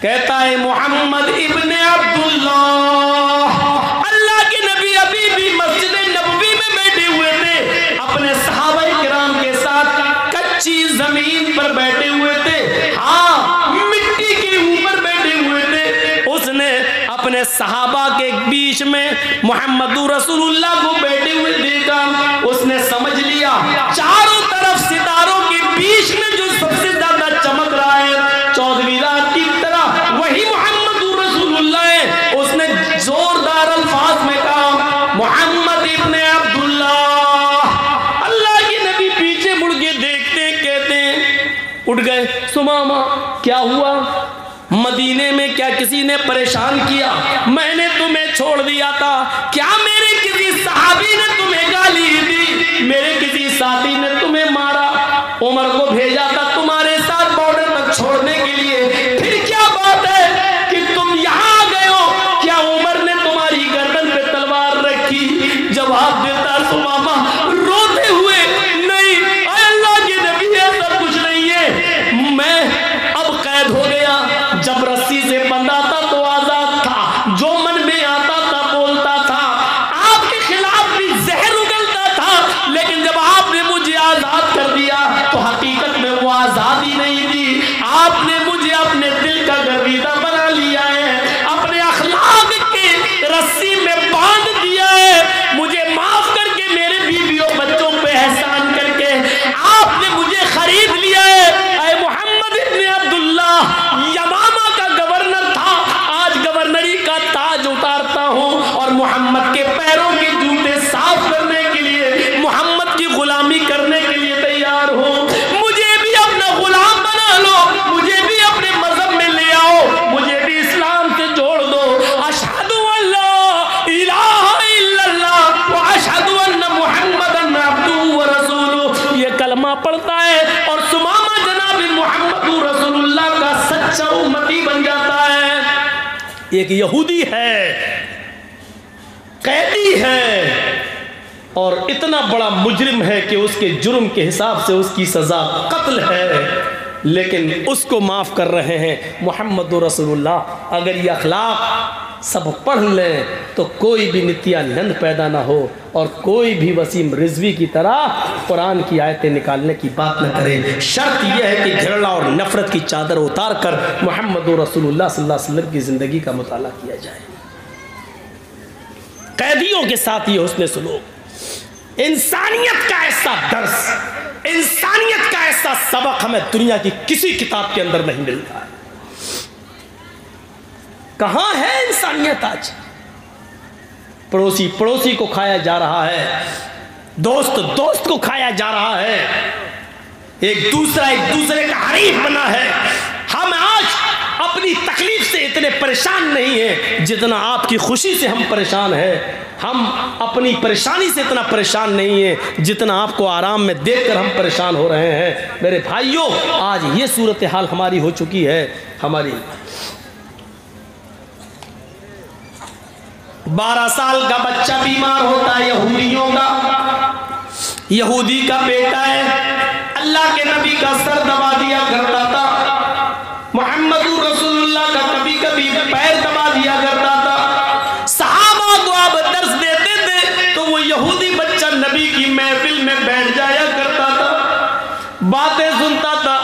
Speaker 1: कहता है मोहम्मद इब्ने अब्दुल्लाह, अल्लाह के नबी अभी भी मस्जिद नबवी में बैठे हुए थे, अपने सहाबाए किराम के साथ कच्ची जमीन पर बैठे हुए थे, हाँ मिट्टी के ऊपर बैठे हुए थे। उसने अपने सहाबा के बीच में मोहम्मद रसूलुल्लाह को बैठे हुए देखा। उसने समझ लिया चारों तरफ सितारों के बीच में जो सबसे ज्यादा चमक रहा है 14वीं रात की तरह, वही मोहम्मद रसूलुल्लाह है। उसने जोरदार अल्फाज में कहा मोहम्मद इब्ने अब्दुल्लाह। अल्लाह के नबी पीछे मुड़ के देखते कहते हैं उठ गए। सुमामा क्या हुआ? मदीने में क्या किसी ने परेशान किया? मैंने तुम्हें छोड़ दिया था क्या? मेरे किसी सहाबी ने तुम्हें गाली दी? मेरे किसी साथी ने तुम्हें मारा? उमर को भेजा था तुम्हारे साथ बॉर्डर तक छोड़ने के लिए, फिर क्या बात है कि तुम यहाँ आ गए हो? क्या उमर ने तुम्हारी गर्दन पे तलवार रखी? जवाब देता सुमामा रोते हुए, नहीं अल्लाह के नबी ऐसा कुछ नहीं है, मैं अब कैद हो गया। जब रस्सी से बंधा था तो आजाद था, जो मन में आता था बोलता था, आपके खिलाफ भी जहर उगलता था, लेकिन जब आपने मुझे आजाद कर दिया तो हकीकत में वो आजादी नहीं थी, आपने मुझे अपने दिल का गर्विदा बना लिया है, अपने अखलाक के रस्सी में बांध दिया है। मुझे माफ करके मेरे बीवियों बच्चों पे एहसान करके आपने मुझे खरीद लिया है। ऐ मोहम्मद इब्ने अब्दुल्लाह, यमामा का गवर्नर था, आज गवर्नरी का ताज उतारता हूं और मोहम्मद के पैरों के जूते साफ करने के लिए, मोहम्मद की गुलामी करने के लिए तैयार हूं। मुझे भी अपना गुलाम बना लो, मुझे भी अपने मजहब में ले आओ, मुझे भी इस्लाम से जोड़ दो। अशहदु अल्ला इलाहा इल्लल्लाह व अशहदु अन्ना मुहम्मदन अब्दुहु व रसूलुहु, ये कलमा पढ़ता है और सुमामा जनाब मोहम्मद रसूलुल्लाह का सच्चा उम्मती बन जाता है। एक यहूदी है, कैदी है और इतना बड़ा मुजरिम है कि उसके जुर्म के हिसाब से उसकी सजा कत्ल है, लेकिन उसको माफ कर रहे हैं मोहम्मद रसूलुल्लाह। अगर ये अखलाक सब पढ़ लें तो कोई भी नित्यानंद पैदा ना हो और कोई भी वसीम रिजवी की तरह कुरान की आयतें निकालने की बात न करें। शर्त यह है कि घृणा और नफरत की चादर उतार कर मोहम्मद रसूलुल्लाह सल्लल्लाहु अलैहि वसल्लम की ज़िंदगी का मुताला किया जाए। कैदियों के साथ ये हुस्न सलूक, इंसानियत का ऐसा दर्स, इंसानियत का ऐसा सबक हमें दुनिया की किसी किताब के अंदर नहीं मिलता है। कहां है इंसानियत आज? पड़ोसी पड़ोसी को खाया जा रहा है, दोस्त दोस्त को खाया जा रहा है, एक दूसरे का हरीफ बना है। हम आज अपनी तकलीफ से इतने परेशान नहीं हैं जितना आपकी खुशी से हम परेशान हैं। हम अपनी परेशानी से इतना परेशान नहीं है जितना आपको आराम में देखकर हम परेशान हो रहे हैं। मेरे भाइयों, आज ये सूरत हाल हमारी हो चुकी है। हमारी 12 साल का बच्चा बीमार होता है, यहूदियों का, यहूदी का बेटा है, अल्लाह के नबी का सर दबा दिया करता था, मोहम्मद रसूलुल्लाह का कभी कभी पैर दबा दिया करता था। सहाबा को आप दर्स देते थे तो वो यहूदी बच्चा नबी की महफिल में बैठ जाया करता था, बातें सुनता था।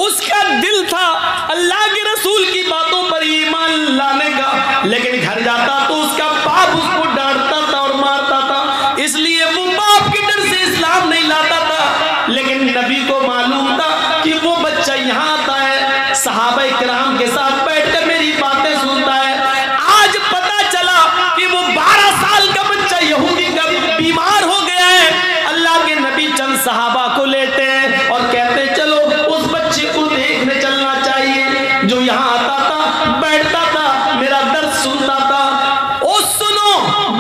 Speaker 1: उसका दिल था अल्लाह के रसूल की बातों पर ईमान लाने का, लेकिन घर जाता तो उसका बाप उसको डांटता था और मारता था, इसलिए वो बाप के डर से इस्लाम नहीं लाता था। लेकिन नबी को मालूम था कि वो बच्चा यहाँ आता है, सहाबा किराम के साथ बैठकर मेरी बातें सुनता है। आज पता चला कि वो 12 साल का बच्चा यहूदी का बीमार हो गया है। अल्लाह के नबी चंद सहाबा को लेते हैं और कहते हैं चलो उस बच्चे को देखने चलना चाहिए जो यहाँ आता था, बैठता था, मेरा दर्द सुनता था। ओ सुनो,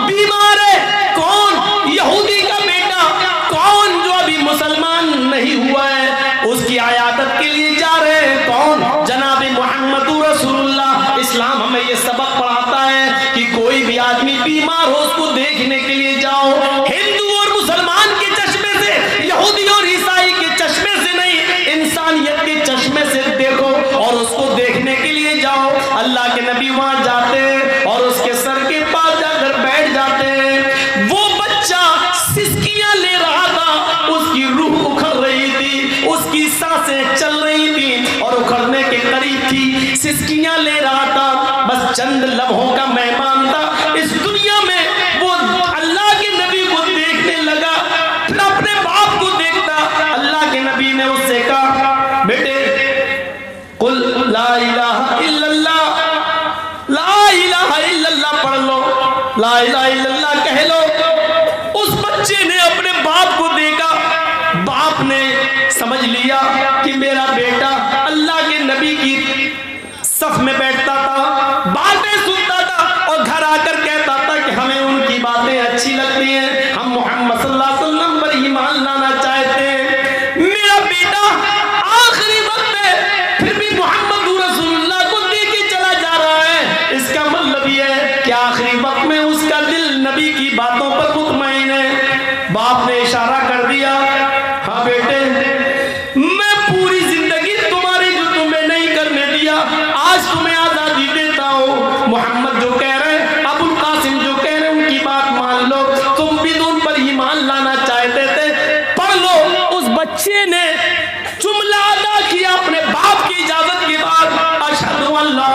Speaker 1: बीमार है कौन? यहूदी का बेटा। कौन? जो अभी मुसलमान नहीं हुआ है, उसकी आयादत के लिए जा रहे हैं। कौन? जनाब मोहम्मद रसूलुल्लाह। इस्लाम हमें ये सबक पढ़ाता है कि कोई भी भी आदमी बीमार हो उसको देखने के लिए जाओ। हिंदू और मुसलमान के चश्मे से, यहूदी और ईसाई के चश्मे से नहीं, इंसानियत के चश्मे से देखो और उसको देखने के लिए जाओ। अल्लाह के नबी वहां जाते हैं और उसके सर के पास जाकर बैठ जाते हैं। वो बच्चा सिसकियां ले रहा था, उसकी रूह उखड़ रही थी, उसकी सांसें चल रही थी और उखड़ने के करीब थी, सिसकियां ले रहा था। बस चंद लम्हों का मेहमान था इस दुनिया में। वो अल्लाह के नबी को देखने लगा, फिर अपने बाप को देखता। अल्लाह के नबी ने उससे कहा, बेटे कुल ला इलाहा इल्लल्लाह, ला इलाहा इल्लल्लाह पढ़ लो, ला इलाहा इल्लल्लाह कह लो। उस बच्चे ने अपने बाप को देखा, बाप ने समझ लिया कि मेरा बेटा अल्लाह के नबी की सफ में बैठता था, बातें सुनता था और घर आकर कहता था कि हमें उनकी बातें अच्छी लगती हैं, हम मोहम्मद सल्लल्लाहु अलैहि वसल्लम पर ईमान लाना चाहते हैं। मेरा बेटा आखिरी वक्त में फिर भी मोहम्मद रसूलुल्लाह को देके चला जा रहा है। इसका मतलब ये है कि आखिरी वक्त में उसका दिल नबी की बातों पर मुतमईन है। बाप ने इशारा कर दिया, हाँ बेटे मैं पूरी जिंदगी तुम्हारी जो तुम्हें नहीं करने दिया, आज तुम्हें आजादी देता हूँ। मोहम्मद जो कह रहे हैं, अबुल कासिम जो कह रहे हैं, उनकी बात मान लो। तुम भी उन पर ईमान लाना चाहते थे, पढ़ लो। उस बच्चे ने जुमला अदा किया अपने बाप की इजाजत के बाद, अशहदु अल्ला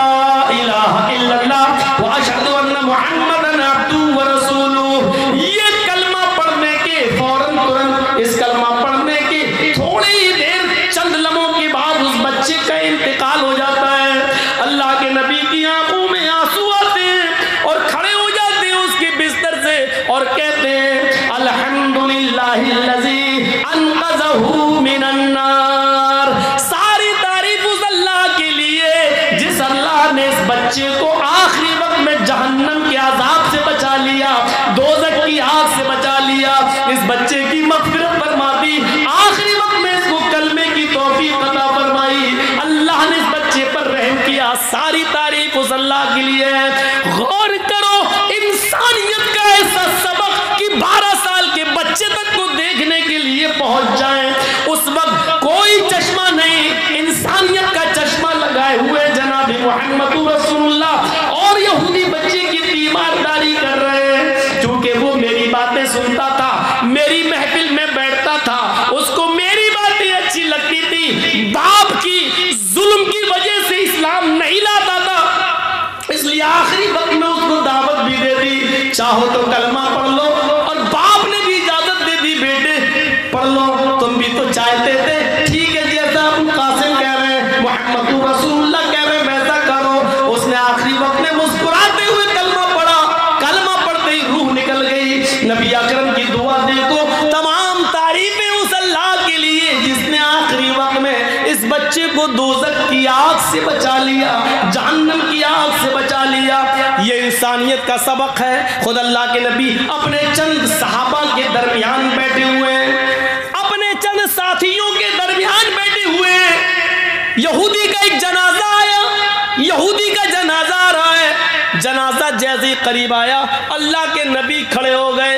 Speaker 1: इलाहा इल्लल्लाह व अशहदु अन्ना मुहम्मदन अब्दुहु व रसूलुहु। ये कलमा पढ़ने के फौरन तुरंत, इस कलमा पढ़ने की थोड़ी ही देर, चंद लम्हों के बाद उस बच्चे का इंतकाल हो जाता है। अल्लाह के नबी की आंखों में आंसू आते हैं और खड़े हो जाते हैं उसके बिस्तर से और कहते हैं अल्हम्दुलिल्लाहिल्लज़ी अनक़ज़हु मिनन नार। सारी तारीफ उस अल्लाह के लिए जिस अल्लाह ने इस बच्चे को आखिरी वक्त में जहन्नम के अज़ाब से बचा लिया, दोज़ख की आग से बचा लिया, इस बच्चे की मग़फ़िरत फरमा दी, आखिरी वक्त में इसको कलमे की तौफ़ीक़ अता फरमाई। अल्लाह ने इस बच्चे पर रहम किया। सारी तारीफ उस अल्लाह के लिए है। गौर करो, इंसानियत का ऐसा सबक कि 12 साल के बच्चे तक को देखने के लिए पहुंच जाए। उस वक्त कोई चश्मा नहीं, इंसानियत का चश्मा लगाए हुए जनाब मोहम्मद रसूलुल्लाह और यहूदी बच्चे की तीमारदारी कर रहे हैं। क्योंकि वो मेरी बातें सुनता था, मेरी महफिल में बैठता था, उसको मेरी बातें अच्छी लगती थी, बाप की जुल्म की वजह से इस्लाम नहीं लाता था, इसलिए आखिरी वक्त में उसको दावत भी दे दी, चाहो तो कलमा पढ़ लो। और बाप ने भी इजाजत दे दी, बेटे पढ़ लो, तुम भी तो चाहते थे, ठीक है जैसा अबुल कासिम कह रहे हैं, मोहम्मद रसूलुल्लाह कह रहे हैं, वैसा करो। उसने आखिरी वक्त में मुस्कुराते हुए कलमा पढ़ा, कलमा पढ़ते ही रूह निकल गई। नबी अकरम की दुआ देखो, तमाम तारीफें उस अल्लाह के लिए जिसने आखिरी वक्त में इस बच्चे को दोज़ख की आग से बचा लिया, जहन्नम की आग से बचा लिया। ये इंसानियत का सबक है। खुद अल्लाह के नबी अपने चंद सहाबा के दरमियान बैठे हुए हैं, अपने चंद साथियों के दरमियान बैठे हुए हैं। यहूदी का एक जनाजा आया, यहूदी का जनाजा आ रहा है। जनाजा जैसे ही करीब आया, अल्लाह के नबी खड़े हो गए,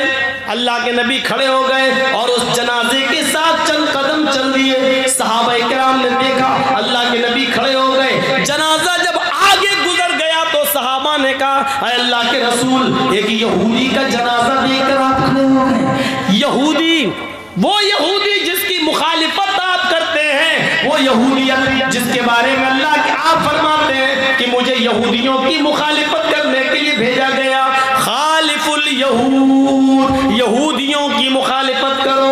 Speaker 1: अल्लाह के नबी खड़े हो गए और उस जनाजे के साथ चंद कदम चल दिए। सहाबा किराम ने देखा, अल्लाह के नबी खड़े हो गए। जनाजा जब आगे गुजर गया तो सहाबा ने कहा, अल्लाह के रसूल, एक यहूदी का जनाजा देखकर आप खड़े हो गए। यहूदी, वो यहूदी जिसकी मुखालिफत आप करते हैं, वो यहूदियत जिसके बारे में अल्लाह के आप फरमाते हैं कि मुझे यहूदियों की मुखालिफत करने के लिए भेजा गया। खालिफुल यहूद, यहूदियों की मुखालिफत करो।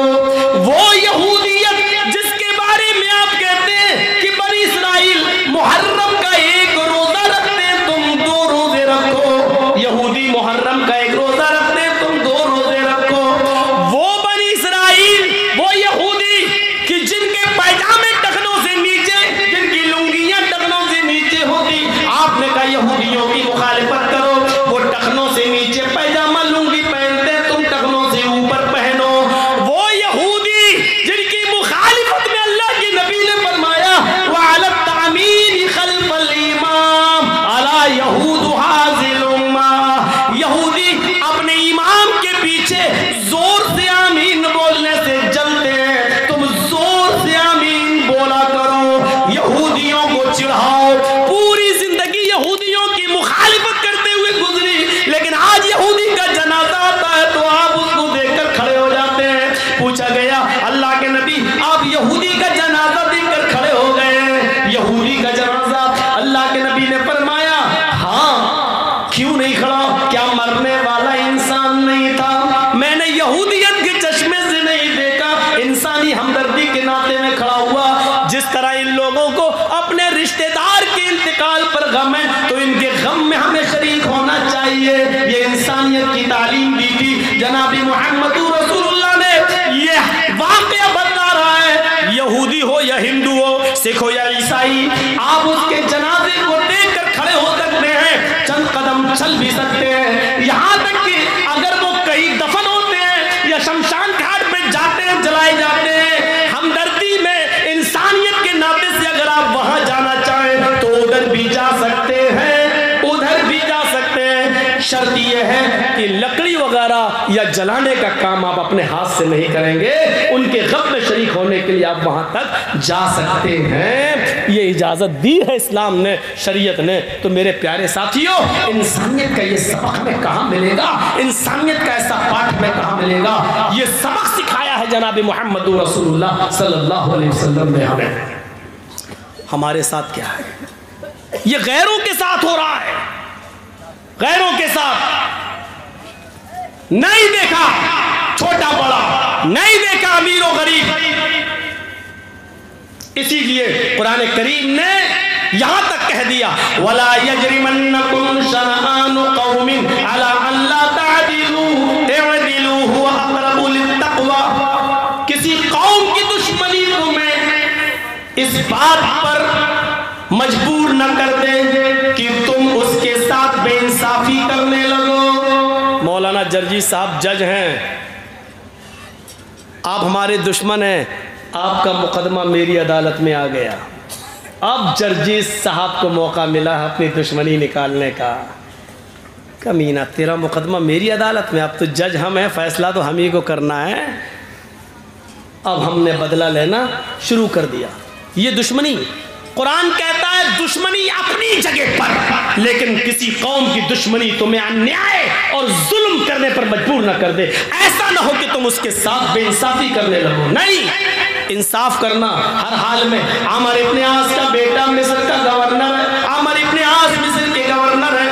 Speaker 1: वो यहूदियत जिसके बारे में आप कहते हैं कि बनी इस्राइल मुहर्रम का एक रोजा रखते हैं, तुम 2 रोजे रखो। यहूदी मुहर्रम का एक रोजा रखते हैं, तुम 2 रोजे रखो। वो बनी इस्राइल, वो यहूदी कि जिनके पैजामे टखनों से नीचे, जिनकी लुंगियां टखनों से नीचे होती, आपने कहा यहूदियों की मुखालिफत करो। वो टखनों से नीचे पैजामा लुंगी पहनते, तुम टखनों से गम है तो इनके गम में हमें शरीक होना चाहिए। ये इंसानियत की तालीम दी थी जनाबी मोहम्मद रसूलुल्लाह ने। ये वाक़या बता रहा है, यहूदी हो या हिंदू हो, सिख हो या ईसाई, आप उसके जनाजे को देखकर खड़े हो सकते हैं, चंद कदम चल भी सकते हैं। यहाँ तक कि अगर वो कहीं दफन होते हैं या शमशान घाट में जाते हैं, जलाए जाते हैं, हमदर्दी में इंसानियत के नाते से अगर आप वहां जाना चाहें तो उधर भी जा सकते हैं, उधर भी जा सकते हैं। शर्त यह है कि लकड़ी वगैरह या जलाने का काम आप अपने हाथ से नहीं करेंगे, उनके गम में शरीक होने के लिए आप वहां तक जा सकते हैं। ये इजाजत दी है इस्लाम ने, शरीयत ने। तो मेरे प्यारे साथियों, इंसानियत का ये सबक में कहाँ मिलेगा, इंसानियत का ऐसा पाठ में कहाँ मिलेगा? ये सबक सिखाया है जनाब मोहम्मद रसूलुल्लाह सल्लल्लाहु अलैहि वसल्लम ने हमें। हमारे साथ क्या है? ये गैरों के साथ हो रहा है, गैरों के साथ। नहीं देखा छोटा बड़ा, नहीं देखा अमीर और गरीब। इसीलिए कुरान करीम ने यहां तक कह दिया, वला यजरिमन्नकुम शनआनु कौमिन अला अल्ला तादिलू इअदिलू हुवा अक़रबु लित्तक़वा। किसी कौम की दुश्मनी तुम्हें इस बात पर मजबूर न कर दे कि तुम उसके साथ बेइंसाफी करने लगो। मौलाना जर्जी साहब जज हैं, आप हमारे दुश्मन हैं, आपका मुकदमा मेरी अदालत में आ गया। अब जर्जी साहब को मौका मिला अपनी दुश्मनी निकालने का। कमीना, तेरा मुकदमा मेरी अदालत में, अब तो जज हम हैं, फैसला तो हम ही को करना है। अब हमने बदला लेना शुरू कर दिया। ये दुश्मनी, कुरान कहता है दुश्मनी अपनी जगह पर, लेकिन किसी कौम की दुश्मनी तुम्हें अन्याय और जुल्म करने पर मजबूर न कर दे। ऐसा ना हो कि तुम उसके साथ बेइंसाफी करने लगो। नहीं, इंसाफ करना हर हाल में। अमर इब्न आस का बेटा मिस्र का गवर्नर है, अमर इब्न आस मिस्र के गवर्नर है।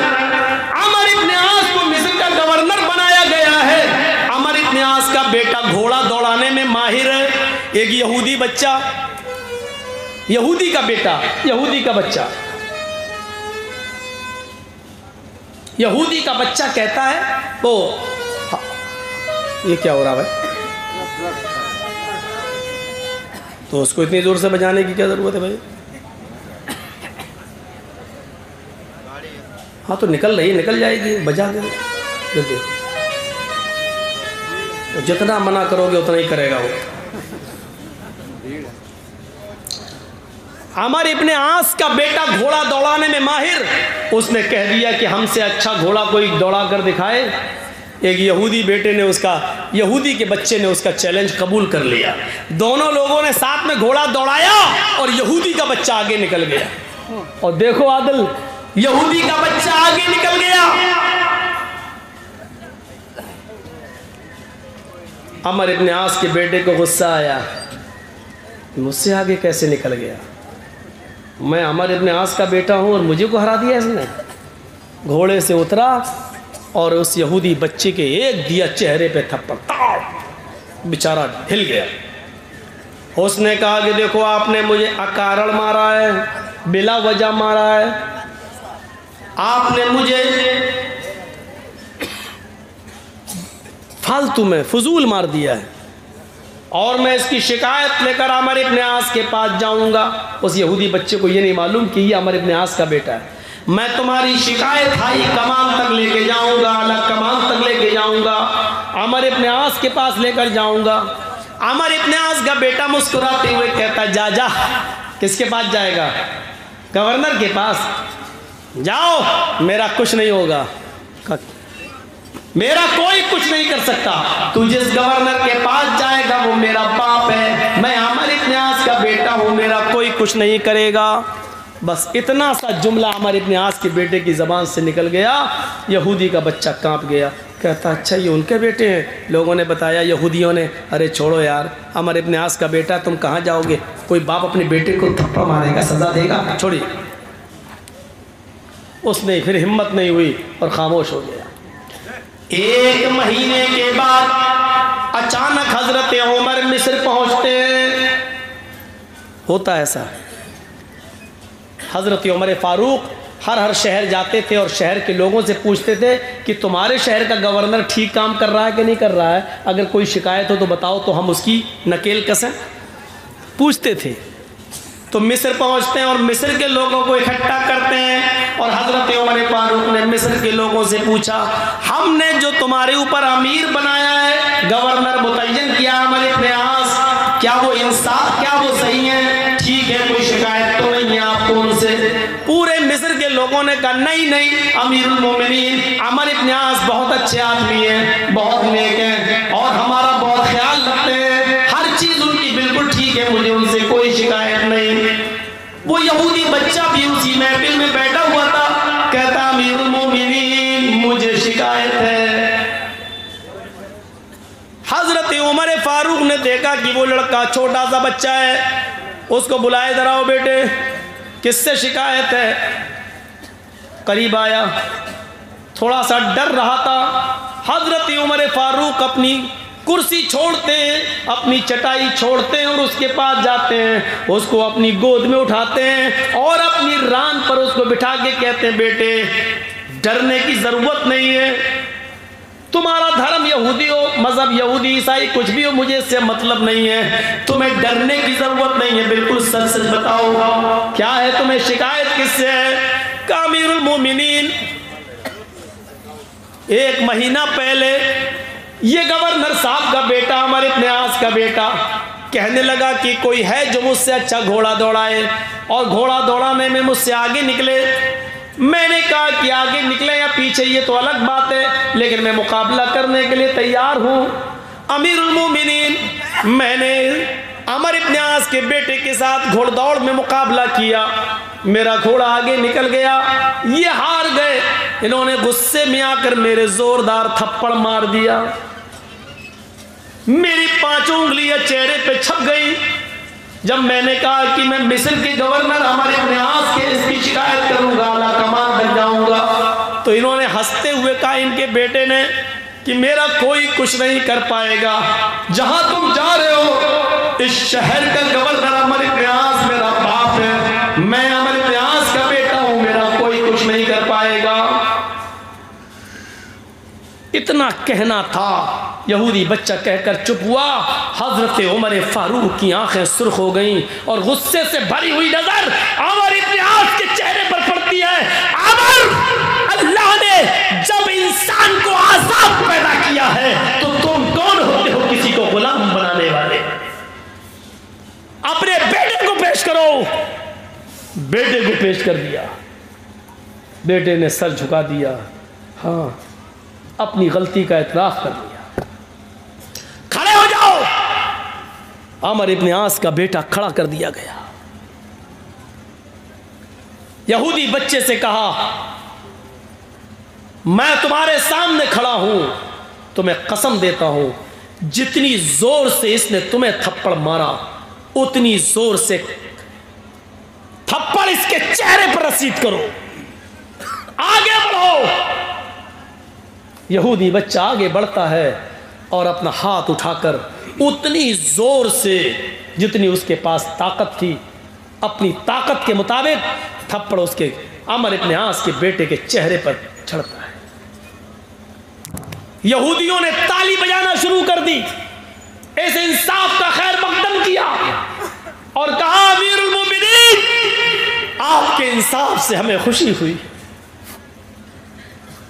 Speaker 1: अमर इब्न आस को मिस्र का गवर्नर बनाया गया है। अमर इब्न आस का बेटा घोड़ा दौड़ाने में माहिर है। एक यहूदी बच्चा, यहूदी का बेटा, यहूदी का बच्चा, यहूदी का बच्चा कहता है तो ये क्या हो रहा है भाई? तो उसको इतनी दूर से बजाने की क्या जरूरत है भाई? हाँ तो निकल रही, निकल जाएगी, बजा दे। तो जितना मना करोगे उतना ही करेगा वो। अमर इब्न आस का बेटा घोड़ा दौड़ाने में माहिर, उसने कह दिया कि हमसे अच्छा घोड़ा कोई दौड़ा कर दिखाए। एक यहूदी बेटे ने उसका, यहूदी के बच्चे ने उसका चैलेंज कबूल कर लिया। दोनों लोगों ने साथ में घोड़ा दौड़ाया और यहूदी का बच्चा आगे निकल गया। और देखो आदिल, यहूदी का बच्चा आगे निकल गया। अमर इब्न आस के बेटे को गुस्सा आया, मुझसे आगे कैसे निकल गया? मैं अमर इब्न आस का बेटा हूँ और मुझे को हरा दिया इसने। घोड़े से उतरा और उस यहूदी बच्चे के एक दिया चेहरे पे थप्पड़, बेचारा हिल गया। उसने कहा कि देखो आपने मुझे अकारण मारा है, बिला वजह मारा है, आपने मुझे फालतू में फजूल मार दिया है और मैं इसकी शिकायत लेकर अमर इब्न आस के पास जाऊंगा। उस यहूदी बच्चे को ये नहीं मालूम कि ये अमर इब्न आस का बेटा है। मैं तुम्हारी शिकायत हाई कमान तक लेके जाऊंगा, अलग कमान तक लेके जाऊंगा, अमर इब्न आस के पास लेकर जाऊंगा। अमर इब्न आस का बेटा मुस्कुराते हुए कहता, जा जा। किसके पास जाएगा? गवर्नर के पास। जाओ, मेरा कुछ नहीं होगा, मेरा कोई कुछ नहीं कर सकता। तू जिस गवर्नर के पास जाएगा वो मेरा बाप है, मैं अमर इब्न आस का बेटा हूँ, मेरा कोई कुछ नहीं करेगा। बस इतना सा जुमला अमर इब्न आस के बेटे की ज़बान से निकल गया। यहूदी का बच्चा कांप गया, कहता अच्छा ये उनके बेटे हैं। लोगों ने बताया, यहूदियों ने, अरे छोड़ो यार, अमर इब्न आस का बेटा, तुम कहाँ जाओगे? कोई बाप अपने बेटे को थप्पड़ मारेगा, सजा देगा, छोड़िए। उसने फिर हिम्मत नहीं हुई और खामोश हो गया। एक महीने के बाद अचानक हजरत उमर मिस्र पहुंचते हैं। होता ऐसा, हजरत उमर फारूक हर शहर जाते थे और शहर के लोगों से पूछते थे कि तुम्हारे शहर का गवर्नर ठीक काम कर रहा है कि नहीं कर रहा है, अगर कोई शिकायत हो तो बताओ तो हम उसकी नकेल कसें, पूछते थे। तो मिस्र पहुंचते हैं और मिस्र के लोगों को इकट्ठा करते हैं और हजरत उमर फारूक ने मिस्र के लोगों से पूछा, हमने जो तुम्हारे ऊपर अमीर बनाया है, गवर्नर मुतय्यन किया हमारे प्रयास, क्या वो इंसाफ, क्या वो सही है, ठीक है, कोई शिकायत तो नहीं है आपको उनसे? पूरे मिस्र के लोगों ने कहा नहीं नहीं, अमीरुल मोमिनीन अमर इब्न आस बहुत अच्छे आदमी हैं, बहुत नेक हैं और हमारा बहुत ख्याल रखते हैं, हर चीज उनकी बिल्कुल ठीक है, मुझे उनसे कोई शिकायत नहीं। वो यहूदी बच्चा भी उसी महफिल में बैठा हुआ था, कहता अमीरुल मोमिनीन मुझे शिकायत है। हजरत उमर फारूक ने देखा कि वो लड़का छोटा सा बच्चा है, उसको बुलाए जरा, बेटे किससे शिकायत है? करीब आया, थोड़ा सा डर रहा था। हजरत उमर फारूक अपनी कुर्सी छोड़ते हैं, अपनी चटाई छोड़ते हैं और उसके पास जाते हैं, उसको अपनी गोद में उठाते हैं और अपनी रान पर उसको बिठा के कहते हैं, बेटे डरने की जरूरत नहीं है, तुम्हारा धर्म यहूदी हो, मजहब यहूदी ईसाई कुछ भी हो, मुझे इससे मतलब नहीं है, तुम्हें डरने की जरूरत नहीं है, बिल्कुल सच सच बताओ क्या है, तुम्हें शिकायत किससे है? अमीरुल मोमिनीन, 1 महीना पहले ये गवर्नर साहब का बेटा, हमारे इब्न आस का बेटा, कहने लगा कि कोई है जो मुझसे अच्छा घोड़ा दौड़ाए, और घोड़ा दौड़ाने में मुझसे आगे निकले। मैंने कहा कि आगे निकले या पीछे ये तो अलग बात है, लेकिन मैं मुकाबला करने के लिए तैयार हूं। अमीरुल मोमिनीन, मैंने अमर इब्न आस के बेटे के साथ घोड़दौड़ में मुकाबला किया, मेरा घोड़ा आगे निकल गया, ये हार गए। इन्होंने गुस्से में आकर मेरे जोरदार थप्पड़ मार दिया, मेरी 5 उंगलियां चेहरे पे छप गई। जब मैंने कहा कि मैं मिस्र के गवर्नर हमारे इब्न आस के इसकी शिकायत करूंगा, आला कमान बन जाऊंगा, तो इन्होंने हंसते हुए कहा, इनके बेटे ने, कि मेरा कोई कुछ नहीं कर पाएगा, जहां तुम जा रहे हो इस शहर का गवर्नर हमारे इब्न आस मेरा बाप है, मैं हमारे इब्न आस का बेटा हूं, मेरा कोई कुछ नहीं कर पाएगा। इतना कहना था, यहूदी बच्चा कहकर चुप हुआ। हजरत उमर फारूक की आंखें सुर्ख हो गईं और गुस्से से भरी हुई नजर उमर इब्न आस के चेहरे पर पड़ती है। उमर, अल्लाह ने जब इंसान को आजाद पैदा किया है तो तुम कौन होते हो किसी को गुलाम बनाने वाले? अपने बेटे को पेश करो। बेटे को पेश कर दिया, बेटे ने सर झुका दिया, हाँ अपनी गलती का इतराफ कर लिया। खड़े हो जाओ। उमर इब्न आस का बेटा खड़ा कर दिया गया। यहूदी बच्चे से कहा, मैं तुम्हारे सामने खड़ा हूं, तुम्हें कसम देता हूं, जितनी जोर से इसने तुम्हें थप्पड़ मारा उतनी जोर से थप्पड़ इसके चेहरे पर रसीद करो, आगे बढ़ो। यहूदी बच्चा आगे बढ़ता है और अपना हाथ उठाकर उतनी जोर से जितनी उसके पास ताकत थी, अपनी ताकत के मुताबिक थप्पड़ उसके उमर इब्न आस के बेटे के चेहरे पर चढ़ता है। यहूदियों ने ताली बजाना शुरू कर दी, इस इंसाफ का खैर मकदम किया और कहा, अमीरुल मोमिनीन आपके इंसाफ से हमें खुशी हुई।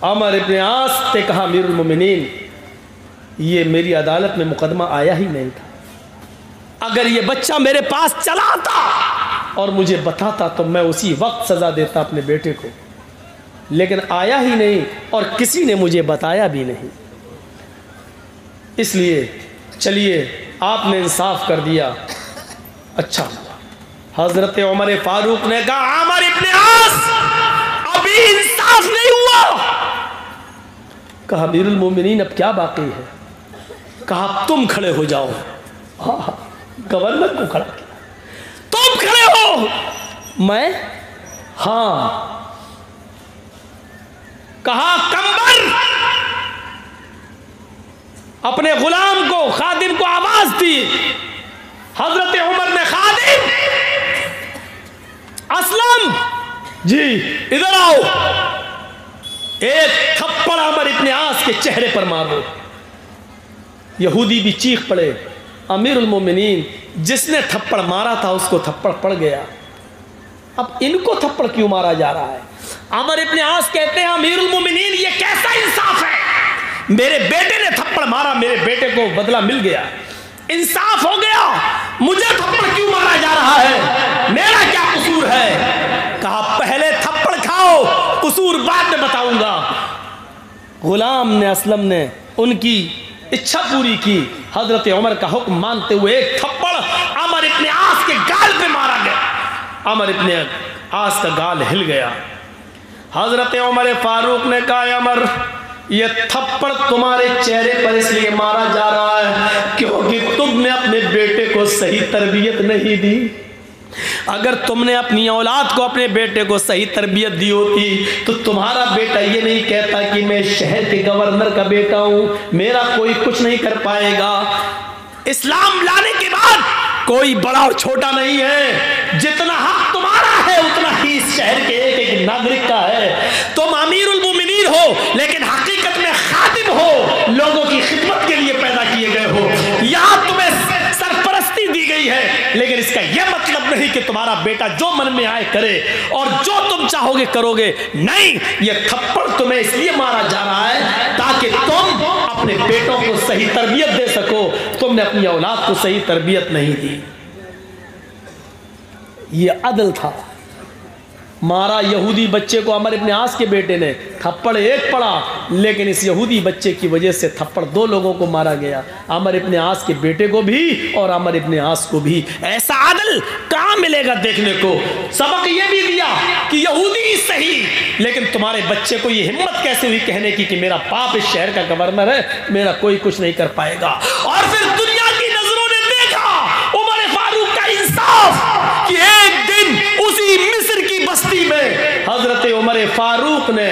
Speaker 1: उमर इब्न आस ने कहा, अमीरुल मोमिनीन ये मेरी अदालत में मुकदमा आया ही नहीं था, अगर ये बच्चा मेरे पास चला आता और मुझे बताता तो मैं उसी वक्त सजा देता अपने बेटे को, लेकिन आया ही नहीं और किसी ने मुझे बताया भी नहीं, इसलिए चलिए आपने इंसाफ कर दिया, अच्छा। हजरत उमर फारूक ने कहा, उमर इब्न आस अभी इंसाफ नहीं हुआ। कहा, अमीरुल मोमिनीन अब क्या बाकी है? कहा, तुम खड़े हो जाओ। हाँ, गवर्नर को खड़ा किया, तुम खड़े हो। मैं? हाँ। कहा, कंबर, अपने गुलाम को, खादिम को आवाज दी। हजरत उमर ने खादिम असलम जी इधर आओ, एक थप्पड़ अमर इब्ने आस के चेहरे पर मारो। यहूदी भी चीख पड़े। अमीरुल मोमिनीन जिसने थप्पड़ मारा था उसको थप्पड़ पड़ गया, अब इनको थप्पड़ क्यों मारा जा रहा है? अमर इब्ने आस कहते हैं अमीरुल मोमिनीन ये कैसा इंसाफ है, मेरे बेटे ने थप्पड़ मारा, मेरे बेटे को बदला मिल गया, इंसाफ हो गया, मुझे थप्पड़ क्यों मारा जा रहा है, मेरा क्या कसूर है? कहा पहले थप्पड़ खाओ, कसूर बाद में बताऊंगा। गुलाम ने असलम ने उनकी इच्छा पूरी की, हजरत उमर का हुक्म मानते हुए एक थप्पड़ अमर इब्ने आस के गाल पे मारा गया। अमर इब्ने आस का गाल हिल गया। हजरत उमर फारूक ने कहा अमर ये थप्पड़ तुम्हारे चेहरे पर इसलिए मारा जा रहा है क्योंकि तुमने अपने बेटे को सही तरबियत नहीं दी। अगर तुमने अपनी औलाद को, अपने बेटे को सही तरबियत दी होती तो तुम्हारा बेटा ये नहीं कहता कि मैं शहर के गवर्नर का बेटा हूं, मेरा कोई कुछ नहीं कर पाएगा। इस्लाम लाने के बाद कोई बड़ा और छोटा नहीं है, जितना हक तुम्हारा है उतना ही इस शहर के एक एक नागरिक का है। तुम अमीरुल मोमिनीन हो लेकिन हकीकत में खादिम हो, लोगों की खिदमत के लिए पैदा किए गए हो। यहां तुम्हें सरपरस्ती दी गई है लेकिन इसका यह मतलब नहीं कि तुम्हारा बेटा जो मन में आए करे और जो तुम चाहोगे करोगे। नहीं, यह थप्पड़ तुम्हें इसलिए मारा जा रहा है ताकि तुम अपने बेटों को सही तरबियत दे सको। तुमने अपनी औलाद को सही तरबियत नहीं दी। यह अदल था। मारा यहूदी बच्चे को अमर इब्ने आस के बेटे ने, थप्पड़ एक पड़ा, लेकिन इस यहूदी बच्चे की वजह से थप्पड़ दो लोगों को मारा गया, अमर इब्ने आस के बेटे को भी और अमर इब्ने आस को भी। ऐसा अदल कहां मिलेगा देखने को? सबक ये भी दिया कि यहूदी सही, लेकिन तुम्हारे बच्चे को ये हिम्मत कैसे हुई कहने की कि मेरा बाप इस शहर का गवर्नर है, मेरा कोई कुछ नहीं कर पाएगा। और फिर दुनिया की नजरों ने देखा उमर फारूक का इंसाफ कि एक दिन उसी मिस्र की बस्ती में हजरत उमर फारूक ने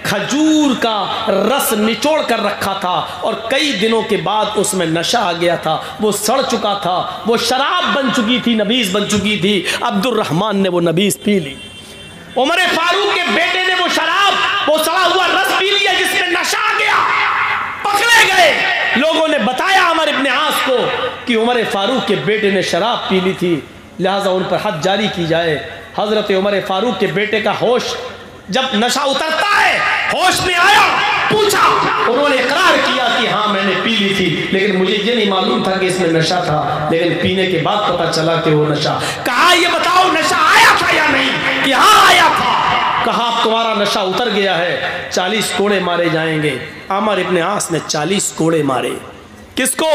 Speaker 1: खजूर का रस निचोड़ कर रखा था और कई दिनों के बाद उसमें नशा आ गया था, वो सड़ चुका था, वो शराब बन चुकी थी, नबीज बन चुकी थी। अब्दुल रहमान ने वो नबीज पी ली। उमर फारूक के बेटे ने वो शराब, वो सड़ा हुआ रस पी लिया जिसमें नशा आ गया। पकड़े गए। लोगों ने बताया उमर इब्ने आस को कि उमर फारूक के बेटे ने शराब पी ली थी, लिहाजा उन पर हद जारी की जाए। हजरत उमर फारूक के बेटे का होश, जब नशा उतरता है, होश में आया, पूछा, उन्होंने इकरार किया कि हाँ मैंने पी ली थी, लेकिन मुझे ये नहीं मालूम था कि इसमें नशा था, लेकिन पीने के बाद पता चला कि वो नशा। कहा ये बताओ नशा आया था या नहीं? कि हाँ आया था। कहा तुम्हारा नशा उतर गया है, 40 कोड़े मारे जाएंगे। अमर इब्ने आस ने 40 कोड़े मारे। किसको?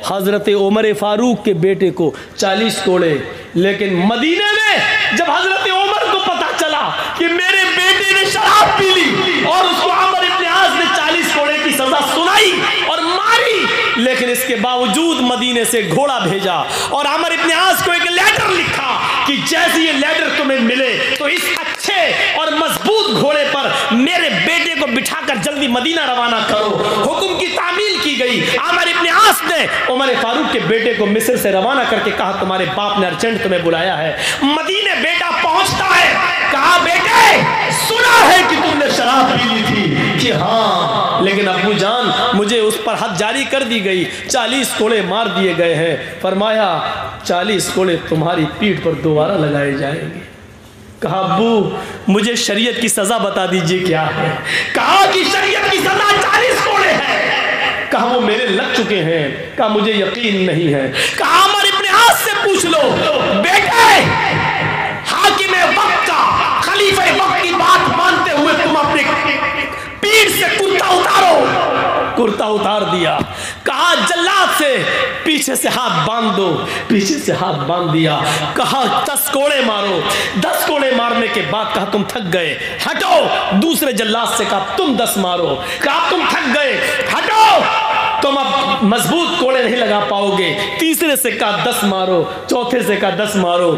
Speaker 1: हजरत उमर फारूक के बेटे को 40 कोड़े। लेकिन मदीने में जब हजरत उमर को पता चला कि मेरे बेटे ने शराब पी ली और उसको अमर इब्ने आस ने 40 कोड़े की सजा सुनाई और मारी, लेकिन इसके बावजूद मदीने से घोड़ा भेजा और अमर इब्ने आस को एक लेटर लिखा कि जैसे ये लेटर तुम्हें मिले तो इस अच्छे और मजबूत घोड़े पर मेरे बेटे को बिठाकर जल्दी मदीना रवाना करो। हुक्म की तामील की गई। अमर इब्ने आस ने उमर फारूक के बेटे को मिस्र से रवाना करके कहा तुम्हारे बाप ने अर्जेंट तुम्हें बुलाया है। मदीने बेटा पहुंचता है, कहा बेटे सुना है कि तुमने शराब पी ली थी। कि हाँ, लेकिन अब्बू जान मुझे उस पर हद जारी कर दी गई, 40 कोड़े मार दिए गए हैं। फरमाया 40 कोड़े तुम्हारी पीठ पर दोबारा लगाए जाएंगे। कहा अब्बू मुझे शरीयत की सजा बता दीजिए क्या है? कहा कि शरीयत की सजा 40 कोड़े है। कहा वो मेरे लग चुके हैं। कहा मुझे यकीन नहीं है। कहा अमर इब्ने आस से पूछ लो। बेटे हाकिम वक्त का, खलीफे वक्त की बात मानते हुए तुम अपने पीठ से कुर्ता उतारो। कुर्ता उतार दिया। कहा जल्लाद से पीछे से हाथ बांध दो। पीछे से हाथ बांध दिया। कहा 10 कोड़े मारो। 10 कोड़े मारने के बाद कहा तुम थक गए, हटो। दूसरे जल्लाद से कहा तुम 10 मारो। कहा तुम थक गए, हटो, तुम अब मजबूत कोड़े नहीं लगा पाओगे। तीसरे से कहा 10 मारो। चौथे से कहा 10 मारो।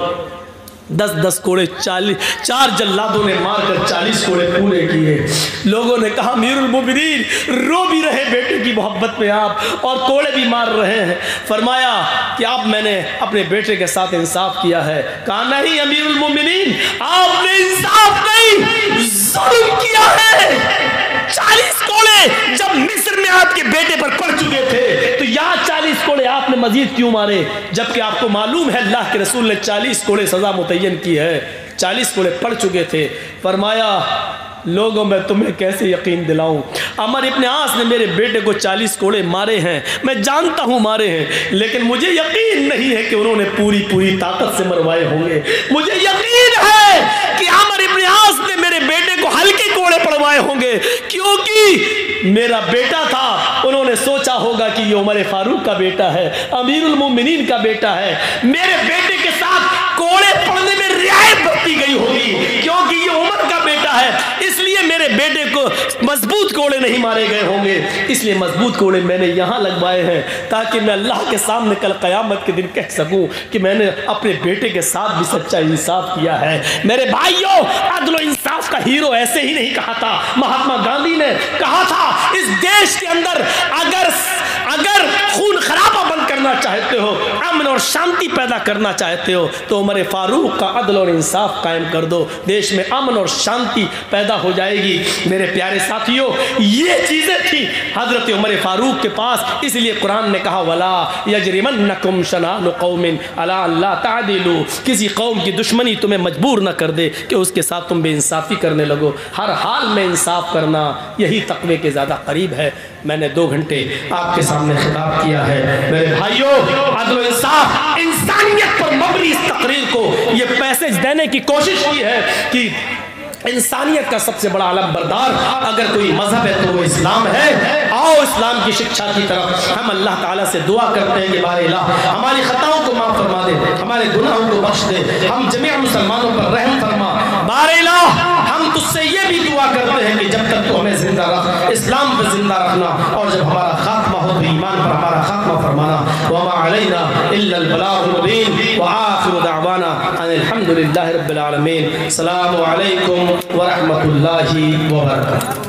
Speaker 1: 10-10 कोड़े 4 जल्लादों ने मारकर 40 कोड़े पूरे किए। लोगों ने कहा अमीरुल मोमिनीन रो भी रहे बेटे की मोहब्बत में आप और कोड़े भी मार रहे हैं। फरमाया कि आप मैंने अपने बेटे के साथ इंसाफ किया है। कहा नहीं अमीरुल मोमिनीन आपने इंसाफ नहीं जुल्म किया है। 40 कोड़े जब मिस्र में आपके बेटे पर पड़ चुके थे तो यहाँ 40 कोड़े आपने मजीद क्यों मारे, जबकि आपको मालूम है अल्लाह के रसूल ने 40 कोड़े सजा मुतय्यन की है। 40 कोड़े पड़ चुके थे। फरमाया लोगों मैं तुम्हें कैसे यकीन दिलाऊं, अमर इब्न आस ने मेरे बेटे को 40 कोड़े मारे हैं, मैं जानता हूं मारे हैं, लेकिन मुझे यकीन नहीं है कि उन्होंने पूरी ताकत से मरवाए होंगे। मुझे यकीन है कि अमर इब्न आस ने मेरे बेटे को हल्के कोड़े पड़वाए होंगे, क्योंकि मेरा बेटा था, उन्होंने सोचा होगा कि ये उमर फारूक का बेटा है, अमीरुल मोमिनीन का बेटा है, मेरे बेटे के साथ कोड़े पड़ने में रियायत बरती गई होगी क्योंकि ये उमर का बेटा है, इसलिए मेरे बेटे को मजबूत कोड़े नहीं मारे गए होंगे, इसलिए मजबूत कोड़े मैंने यहाँ लगवाए हैं ताकि मैं अल्लाह के सामने कल क़यामत के दिन कह सकूं कि मैंने अपने बेटे के साथ भी सच्चा इंसाफ किया है। मेरे भाइयों अदल और इंसाफ का हीरो ऐसे ही नहीं कहा था, महात्मा गांधी ने कहा था इस देश के अंदर अगर खून खराबा बंद करना चाहते हो, अमन और शांति पैदा करना चाहते हो तो उमर फारूक का अदल और इंसाफ कायम कर दो, देश में अमन और शांति पैदा हो जाएगी। मेरे प्यारे साथियों ये चीजें थी हजरत उमर फारूक के पास, इसलिए कुरान ने कहा वला यजरिमन्नकुम शनानु कौमिन अला अल्ला तादिलू, किसी कौम की दुश्मनी तुम्हें मजबूर न कर दे कि उसके साथ तुम बेइंसाफी करने लगो, हर हाल में इंसाफ करना यही तक़वे के ज़्यादा करीब है। मैंने 2 घंटे आपके सामने खिताब किया है। मेरे भाइयों अदल इंसाफ इंसानियत पर मबनी इस तकरीर को ये पैसेज देने की कोशिश की है कि इंसानियत का सबसे बड़ा आलम बरदार अगर कोई मजहब है तो वो इस्लाम है। आओ इस्लाम की शिक्षा की तरफ हम अल्लाह ताला से दुआ करते हैं कि बारे इलाह हमारी खताओं को माफ़ फरमा दे, हमारे गुनाहों को बख्श दे, हम जमीअ मुसलमानों पर रहम फरमा। बारे इलाह हम तुझसे ये भी दुआ करते हैं कि जब तक तो हमें जिंदा रख, इस्लाम पर जिंदा रखना, और जब हमारा खात्मा हो तो ईमान पर हमारा खात्मा फरमाना। वमा अलैना इल्लल बलागुल मुबीन व आखिरु दावाना अनिल हम्दुलिल्लाहि रब्बिल आलमीन। अस्सलामु अलैकुम व रहमतुल्लाहि व बरकातुहू।